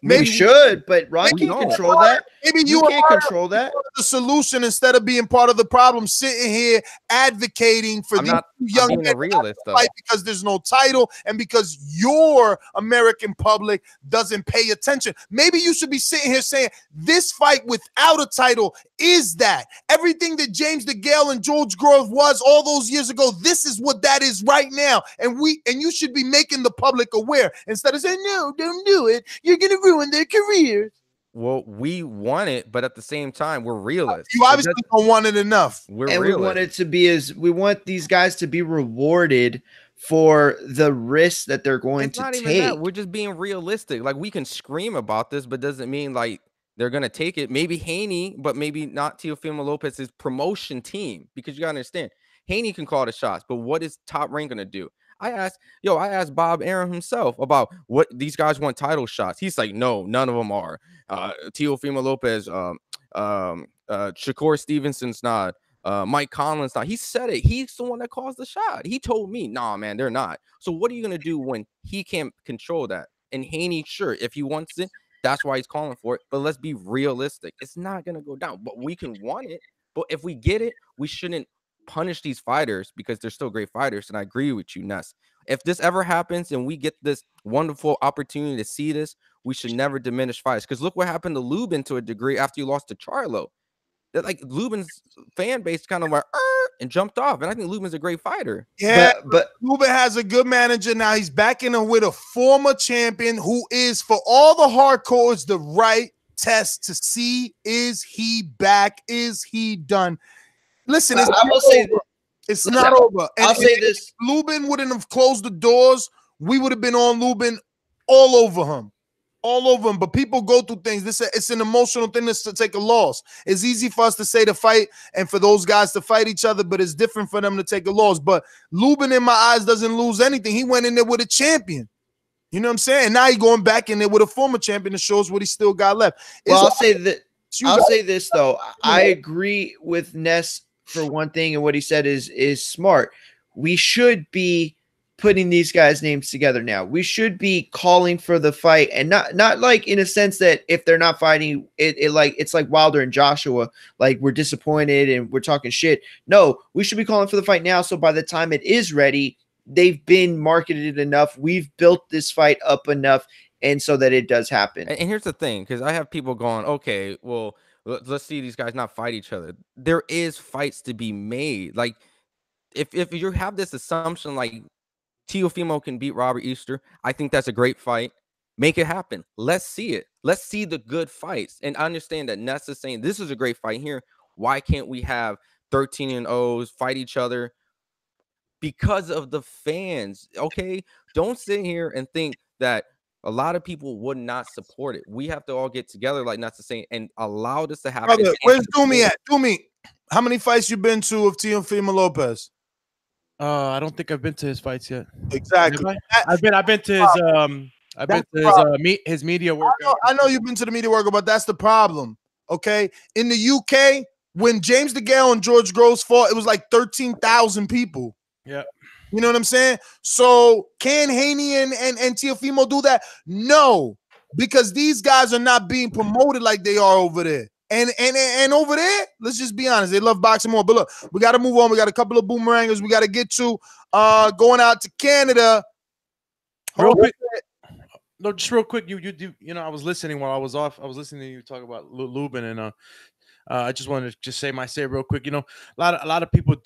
we should, but Ron can't control that. Maybe you can't control that. The solution instead of being part of the problem, sitting here advocating for these young men realist because there's no title and because your American public doesn't pay attention. Maybe you should be sitting here saying this fight without a title is that everything that James DeGale and George Grove was all those years ago. This is what that is right now, and you should be making the public aware instead of saying no, don't do it. You're gonna ruin their careers. Well, we want it, but at the same time, we're realists. You obviously don't want it enough. We want it to be we want these guys to be rewarded for the risks that they're going to take. Even that. We're just being realistic. Like we can scream about this, but doesn't mean like they're gonna take it. Maybe Haney, but maybe not Teofimo Lopez's promotion team, because you gotta understand, Haney can call the shots, but what is Top Rank gonna do? I asked Bob Arum himself about what these guys want title shots. He's like, no, none of them are. Teofimo Lopez, Shakur Stevenson's not. Mike Conlon's not. He said it. He's the one that calls the shot. He told me, nah, man, they're not. So what are you going to do when he can't control that? And Haney, sure, if he wants it, that's why he's calling for it. But let's be realistic. It's not going to go down. But we can want it. But if we get it, we shouldn't punish these fighters because they're still great fighters. And I agree with you, Ness. If this ever happens and we get this wonderful opportunity to see this, we should never diminish fights. Because look what happened to Lubin to a degree after you lost to Charlo. That like Lubin's fan base kind of went and jumped off. And I think Lubin's a great fighter. Yeah, but Lubin has a good manager now. He's backing him with a former champion who is, for all the hardcores, the right test to see, is he back? Is he done? Listen, I will say it's not over. And I'll say this: if Lubin wouldn't have closed the doors, we would have been on Lubin all over him. But people go through things. It's an emotional thing to take a loss. It's easy for us to say to fight and for those guys to fight each other, but it's different for them to take a loss. But Lubin, in my eyes, doesn't lose anything. He went in there with a champion. You know what I'm saying? And now he's going back in there with a former champion that shows what he still got left. Well, I'll say that. I'll say this though. I agree with Ness for one thing, and what he said is smart. We should be putting these guys' names together now. We should be calling for the fight, and not like in a sense that if they're not fighting, it's like Wilder and Joshua, like we're disappointed and we're talking shit. No, we should be calling for the fight now. So by the time it is ready, they've been marketed enough. We've built this fight up enough, and so that it does happen. And here's the thing, because I have people going, okay, well, let's see these guys not fight each other. There is fights to be made. Like, if you have this assumption, like Teofimo can beat Robert Easter, I think that's a great fight. Make it happen. Let's see it. Let's see the good fights. And I understand that Ness is saying this is a great fight here. Why can't we have 13-0s fight each other? Because of the fans. Okay, don't sit here and think that a lot of people would not support it. We have to all get together, like Ness is saying, and allow this to happen. Brother, where's Doomy at? Doomy, how many fights you been to of Teofimo Lopez? I don't think I've been to his fights yet. Exactly. I've been to his media work. I know you've been to the media workout, but that's the problem. Okay, in the UK, when James DeGale and George Groves fought, it was like 13,000 people. Yeah. You know what I'm saying? So can Haney and Teofimo do that? No, because these guys are not being promoted like they are over there. And over there, let's just be honest, they love boxing more. But look, we got to move on. We got a couple of boomerangers we got to get to. Going out to Canada. Real quick. No, just real quick. You know, I was listening while I was off. I was listening to you talk about Lubin, and I just wanted to just say real quick. You know, a lot of people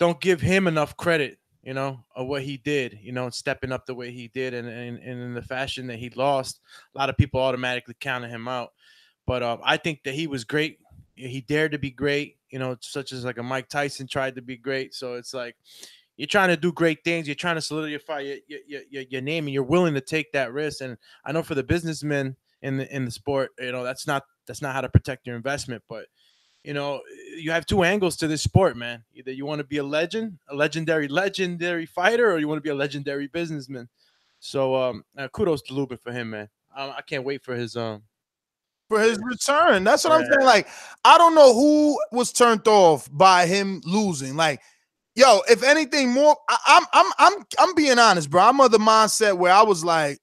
don't give him enough credit, you know, of what he did, you know, stepping up the way he did, and in the fashion that he lost. A lot of people automatically counted him out. But I think that he was great. He dared to be great, you know, such as like a Mike Tyson tried to be great. So it's like you're trying to do great things. You're trying to solidify your name, and you're willing to take that risk. And I know for the businessmen in the sport, you know, that's not how to protect your investment. But you know, you have two angles to this sport, man. Either you want to be a legendary fighter, or you want to be a legendary businessman. So kudos to Lubin for him, man. I can't wait for his return. That's what I'm saying. Like, I don't know who was turned off by him losing. Like, yo, if anything more, I'm being honest, bro. I'm of the mindset where I was like,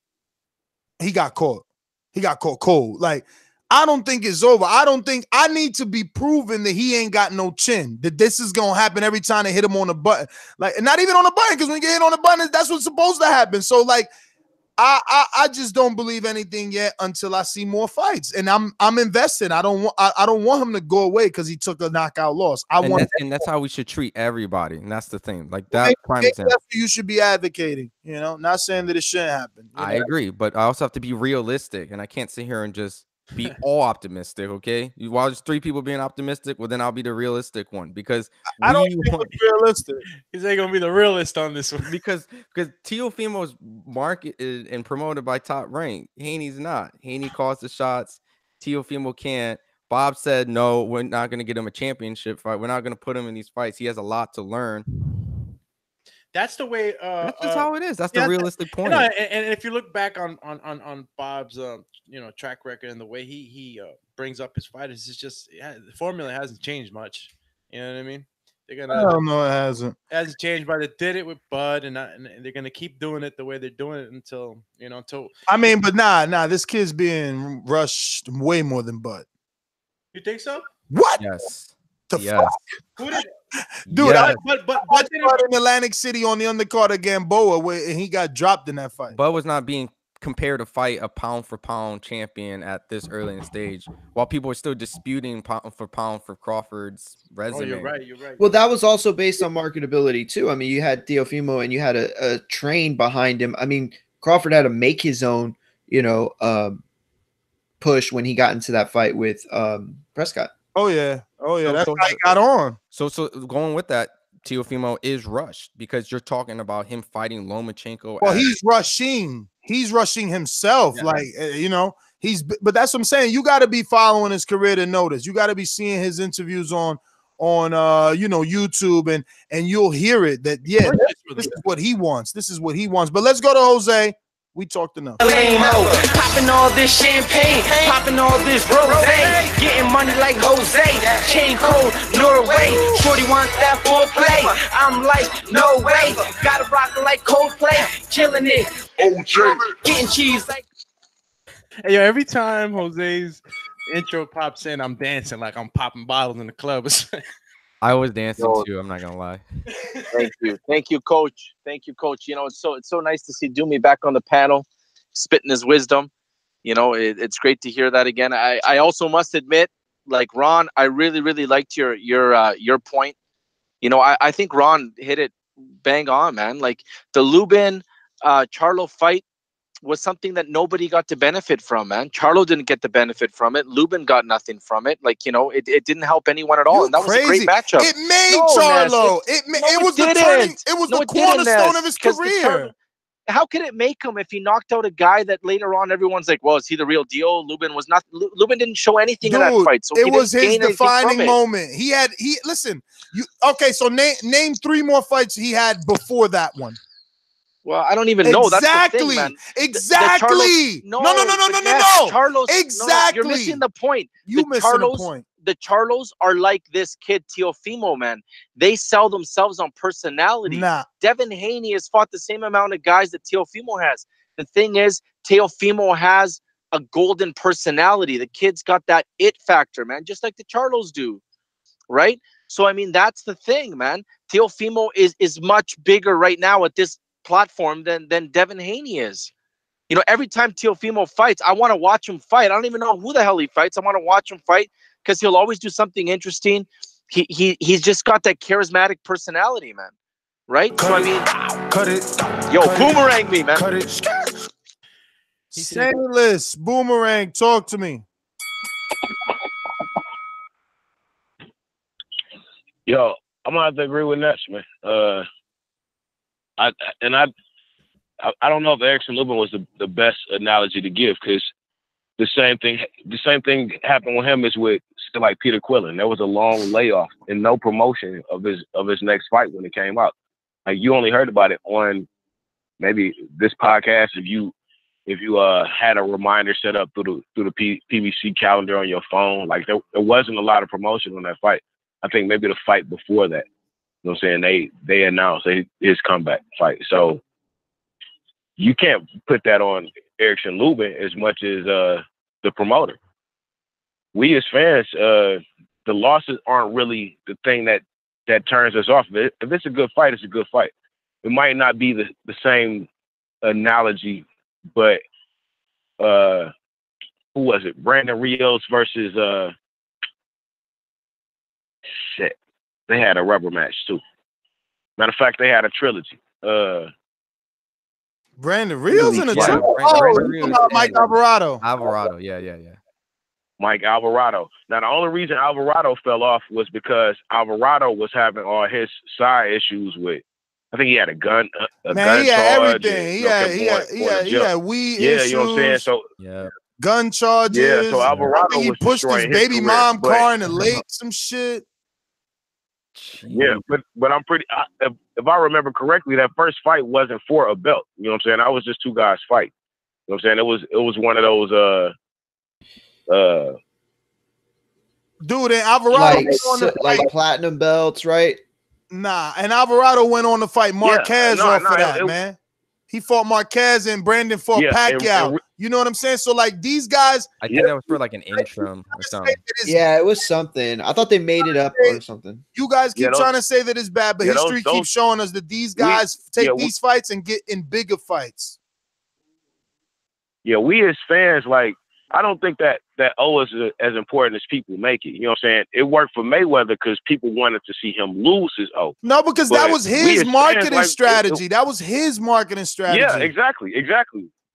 he got caught. He got caught cold. Like, I don't think it's over. I don't think I need to be proven that he ain't got no chin, that this is going to happen every time they hit him on the button. Like, and not even on the button, because when you get hit on the button, that's what's supposed to happen. So, like, I just don't believe anything yet until I see more fights, and I'm invested. I don't want him to go away because he took a knockout loss. And that's how we should treat everybody, and that's the thing. Like that prime example. You should be advocating. You know, not saying that it shouldn't happen. I agree, but I also have to be realistic, and I can't sit here and just be all optimistic. Okay, while there's three people being optimistic, well then I'll be the realistic one, because I don't think it's realistic. He's ain't gonna be the realist on this one because Teofimo's marketed and promoted by Top Rank. Haney's not. Haney calls the shots. Teofimo can't. Bob said no, we're not gonna get him a championship fight. We're not gonna put him in these fights. He has a lot to learn. That's the way. That's just how it is. That's the realistic point. You know, and if you look back on Bob's you know, track record and the way he brings up his fighters, it's just the formula hasn't changed much. You know what I mean? They're gonna. I don't know. It hasn't. It hasn't changed, but they did it with Bud, and they're gonna keep doing it the way they're doing it until you know. I mean, but nah. This kid's being rushed way more than Bud. You think so? What? Yes. The fuck? Who did? Dude, yes. but Bud fought in Atlantic City on the undercard of Gamboa, and he got dropped in that fight. Bud was not being compared to fight a pound for pound champion at this early in the stage, while people are still disputing pound for Crawford's resume. Oh, you're right. Well, that was also based on marketability too. I mean, you had Teofimo and you had a train behind him. I mean, Crawford had to make his own, you know, push when he got into that fight with Prescott. Oh yeah. That's how he got on. So going with that, Teofimo is rushed because you're talking about him fighting Lomachenko. Well, he's rushing. He's rushing himself. Yeah. Like, you know, but that's what I'm saying. You got to be following his career to notice. You got to be seeing his interviews on YouTube, and you'll hear it that this is what he wants. This is what he wants. But let's go to Jose. We talked enough. Popping all this champagne, popping all this rosé, getting money like Jose, chain cold, Norway. Shorty wants that full play. I'm like, no way. Gotta rock it like Coldplay, killing it. OJ, getting cheese like. Hey, yo, every time Jose's intro pops in, I'm dancing like I'm popping bottles in the club. I was dancing too. I'm not gonna lie. Thank you, Coach. Thank you, Coach. You know, it's so nice to see Doomy back on the panel, spitting his wisdom. You know, it's great to hear that again. I also must admit, like Ron, I really liked your point. You know, I think Ron hit it bang on, man. Like the Lubin Charlo fight was something that nobody got to benefit from, man. Charlo didn't get the benefit from it. Lubin got nothing from it. Like, you know, it didn't help anyone at all. And that was a great matchup. It made Charlo. It was the cornerstone of his career. How could it make him if he knocked out a guy that later on everyone's like, well, is he the real deal? Lubin was not. Lubin didn't show anything in that fight. So it was his defining moment. Okay, so name 3 more fights he had before that one. Well, I don't even know. Exactly. That's the thing, man. Exactly. No. Charlos, exactly. You're missing the point. You missing the point. The Charlos are like this kid Teofimo, man. They sell themselves on personality. Nah. Devin Haney has fought the same amount of guys that Teofimo has. The thing is, Teofimo has a golden personality. The kid's got that it factor, man, just like the Charlos do, right? So, I mean, that's the thing, man. Teofimo is much bigger right now at this platform than Devin Haney is. You know, every time Teofimo fights, I want to watch him fight. I don't even know who the hell he fights. I want to watch him fight because he'll always do something interesting. He's just got that charismatic personality, man. Right? So I mean, yo, boomerang me, man. Sailors, Boomerang, talk to me. Yo, I'm gonna have to agree with Ness, man. I don't know if Erickson Lubin was the best analogy to give, because the same thing happened with him as with like Peter Quillen. There was a long layoff and no promotion of his next fight when it came out. Like, you only heard about it on maybe this podcast if you had a reminder set up through the PBC calendar on your phone. Like, there wasn't a lot of promotion on that fight. I think maybe the fight before that. You know what I'm saying? They announced his comeback fight. So you can't put that on Erickson Lubin as much as the promoter. We as fans, the losses aren't really the thing that turns us off. If it's a good fight, it's a good fight. It might not be the same analogy, but who was it? Brandon Rios versus shit. They had a rubber match too. Matter of fact, they had a trilogy. Brandon Rios in the trilogy. Mike Alvarado. Alvarado, yeah. Mike Alvarado. Now, the only reason Alvarado fell off was because Alvarado was having all his side issues with. I think he had a gun. Man, he had everything. He had weed issues. You know what I'm saying? So gun charges. Yeah, so Alvarado he pushed his baby mom car in the lake. Some shit. Yeah, but I'm pretty. If I remember correctly, that first fight wasn't for a belt. You know what I'm saying? That was just 2 guys fight. You know what I'm saying? It was one of those. Dude, and Alvarado like platinum belts, right? Nah, and Alvarado went on to fight Marquez for that, man. He fought Marquez and Brandon fought Pacquiao. You know what I'm saying? So, like, these guys. I think that was for like an interim or something. Yeah, it was something. I thought they made it up or something. You guys keep trying to say that it's bad, but history keeps showing us that these guys take these fights and get in bigger fights. Yeah, we as fans, like, I don't think that O is as important as people make it. You know what I'm saying? It worked for Mayweather because people wanted to see him lose his O. No, because that was his marketing strategy. That was his marketing strategy. Yeah, exactly.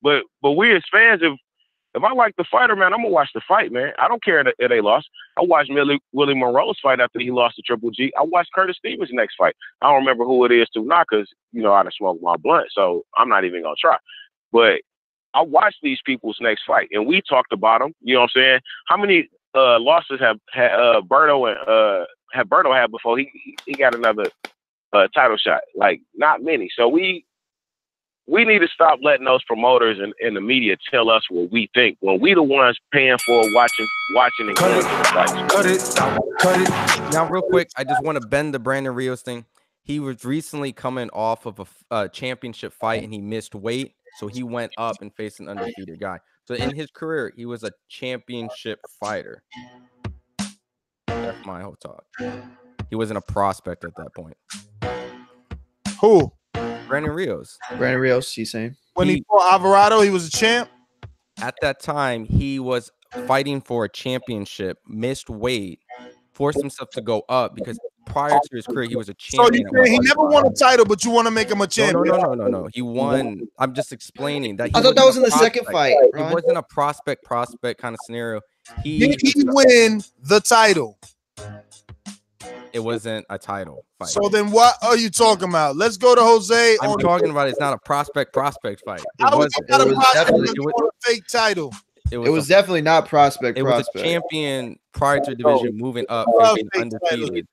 But we as fans, if I like the fighter, man, I'm gonna watch the fight, man. I don't care if they lost. I watched Willie Monroe's fight after he lost to Triple G. I watched Curtis Stevens' next fight. I don't remember who it is to not, because I done smoked my blunt, so I'm not even gonna try. But I watched these people's next fight, and we talked about them. You know what I'm saying? How many losses have Berto and Berto had before he got another title shot. Like, not many. So we need to stop letting those promoters and the media tell us what we think when we the ones paying for watching and going to the fights. Cut it. Now, real quick, I just want to bend the Brandon Rios thing. He was recently coming off of a championship fight, and he missed weight, so he went up and faced an undefeated guy. So in his career, he was a championship fighter. That's my whole talk. He wasn't a prospect at that point. Who? Brandon Rios. Brandon Rios, he's saying. When he fought Alvarado, he was a champ? At that time, he was fighting for a championship, missed weight, forced himself to go up because prior to his career, he was a champion. So you say he never won a title, but you want to make him a champion? No. He won. I'm just explaining that. I thought that was in the second fight. It wasn't a prospect kind of scenario. Did he win the title? It wasn't a title fight. So then what are you talking about? Let's go to Jose. I'm talking about it's not a prospect fight. It wasn't. It was a fake title. It was definitely not prospect. It was a champion prior to division moving up, undefeated.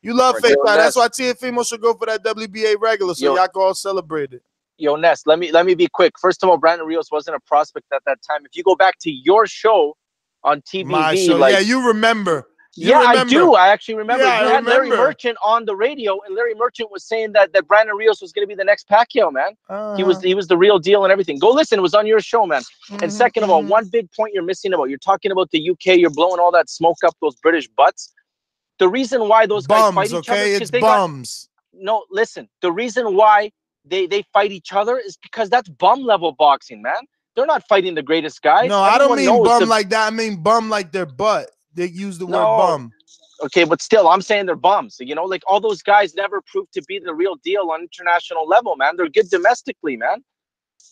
You love fake title. That's why Teofimo should go for that WBA regular, so y'all can all celebrate it. Yo, Ness, let me be quick. First of all, Brandon Rios wasn't a prospect at that time. If you go back to your show on TVV, my show, yeah, you remember. I do. I actually remember. Yeah, you had Larry Merchant on the radio, and Larry Merchant was saying that Brandon Rios was going to be the next Pacquiao, man. He was the real deal and everything. Go listen. It was on your show, man. And second of all, one big point you're missing about. You're talking about the UK. You're blowing all that smoke up those British butts. The reason why those guys fight each other is because they bums. No, listen. The reason why they fight each other is because that's bum level boxing, man. They're not fighting the greatest guys. No, I don't mean bum like that. I mean bum like their butt. They use the word bum. Okay, but still, I'm saying they're bums. You know, like all those guys never proved to be the real deal on international level, man. They're good domestically, man.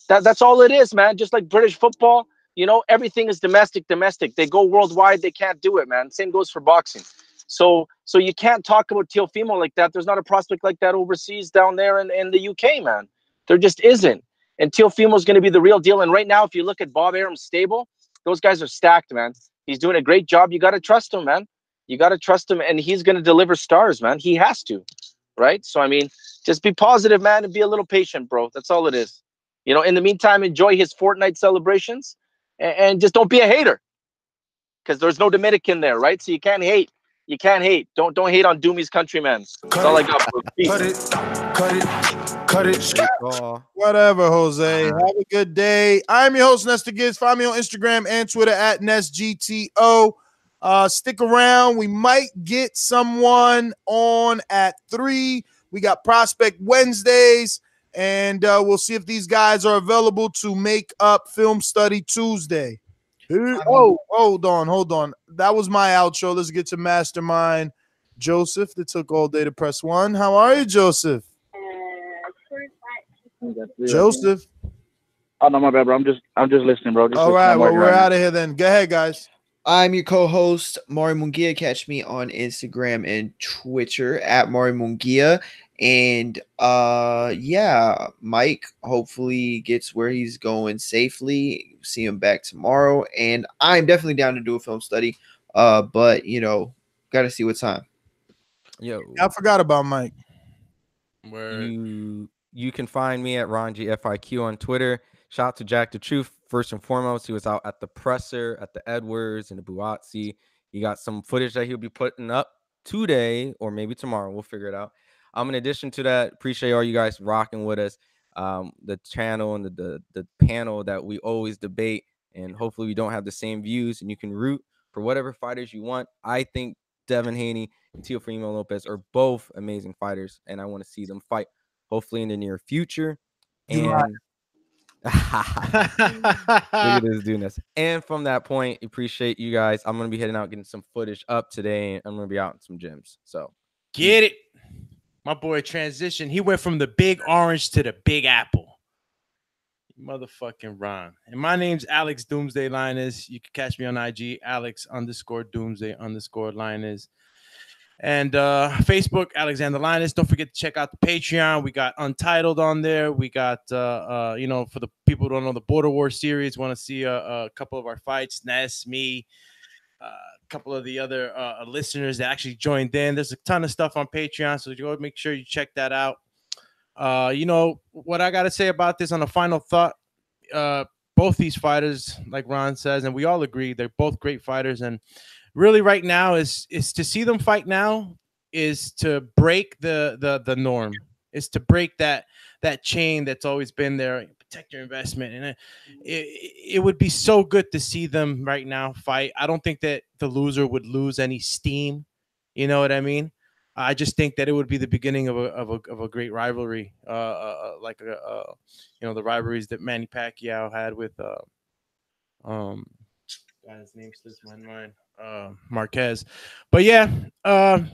That's all it is, man. Just like British football, you know, everything is domestic. They go worldwide, they can't do it, man. Same goes for boxing. So you can't talk about Teofimo like that. There's not a prospect like that overseas down there in the UK, man. There just isn't. And Teofimo's going to be the real deal. And right now, if you look at Bob Arum's stable, those guys are stacked, man. He's doing a great job. You got to trust him, man. You got to trust him, and he's going to deliver stars, man. He has to, right? So, I mean, just be positive, man, and be a little patient, bro. That's all it is. You know, in the meantime, enjoy his Fortnite celebrations, and just don't be a hater, because there's no Dominican there, right? So you can't hate. You can't hate. Don't hate on Doomy's countrymen. That's all I got, bro. Peace. Cut it. Whatever, Jose. Have a good day. I'm your host, Nestor Gibbs. Find me on Instagram and Twitter at NestGTO. Stick around. We might get someone on at 3. We got Prospect Wednesdays, and we'll see if these guys are available to make up Film Study Tuesday. Oh, hold on. That was my outro. Let's get to Mastermind Joseph that took all day to press 1. How are you, Joseph? Joseph. Oh no, my bad, bro. I'm just listening, bro. All right, well, we're out of here then. Go ahead, guys. I'm your co-host, Mari Munguia. Catch me on Instagram and Twitter at Mari Munguia. And yeah, Mike hopefully gets where he's going safely. See him back tomorrow. And I'm definitely down to do a film study. But you know, gotta see what time. Yo, I forgot about Mike. You can find me at RonGFIQ on Twitter. Shout out to Jack the Truth. First and foremost, he was out at the presser, at the Edwards, and the Buatsi. He got some footage that he'll be putting up today or maybe tomorrow. We'll figure it out. In addition to that, appreciate all you guys rocking with us. The channel and the panel that we always debate, and hopefully we don't have the same views, and you can root for whatever fighters you want. I think Devin Haney and Teofimo Lopez are both amazing fighters, and I want to see them fight hopefully in the near future. And look at this doing this. And from that point, appreciate you guys. I'm gonna be heading out getting some footage up today, and I'm gonna be out in some gyms. So get it. My boy transition. He went from the big orange to the big apple. Motherfucking Ron. And my name's Alex Doomsday Linus. You can catch me on IG, Alex_Doomsday_Linus. And Facebook, Alexander Linus. Don't forget to check out the Patreon. We got Untitled on there. We got, you know, for the people who don't know, the Border War series, want to see a couple of our fights, Ness, me, couple of the other listeners that actually joined in. There's a ton of stuff on Patreon, so go make sure you check that out. You know what I got to say about this on a final thought. Both these fighters, like Ron says, and we all agree, they're both great fighters. And really, right now is to see them fight now is to break the norm. Is to break that chain that's always been there. Protect your investment, and it would be so good to see them right now fight. I don't think that the loser would lose any steam. You know what I mean? I just think that it would be the beginning of a great rivalry, like the rivalries that Manny Pacquiao had with his name slips my mind, Marquez. But yeah,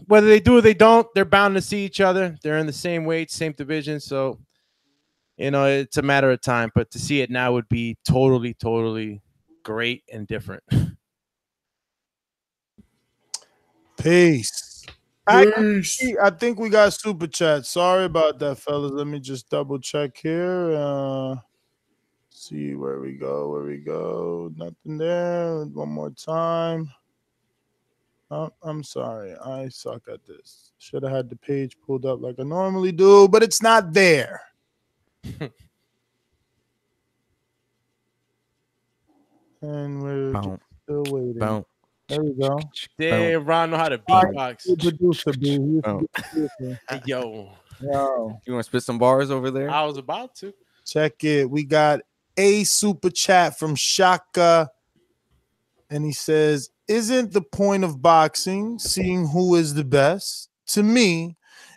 whether they do or they don't, they're bound to see each other. They're in the same weight, same division, so you know it's a matter of time. But to see it now would be totally great and different. Peace. I think we got super chat. Sorry about that, fellas. Let me just double check here. See where we go. Nothing there. One more time. Oh, I'm sorry. I suck at this. Should have had the page pulled up like I normally do, but it's not there. And we're still waiting. There we go. Damn, Ron know how to beatbox. Yo. You want to spit some bars over there? I was about to. Check it. We got a super chat from Shaka. And he says, isn't the point of boxing seeing who is the best? To me,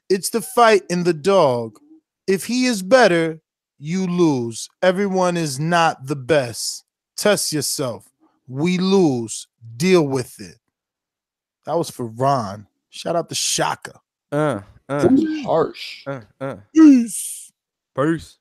it's the fight in the dog. If he is better, you lose. Everyone is not the best. Test yourself. We lose. Deal with it. That was for Ron. Shout out to Shaka. Harsh. Peace. Peace.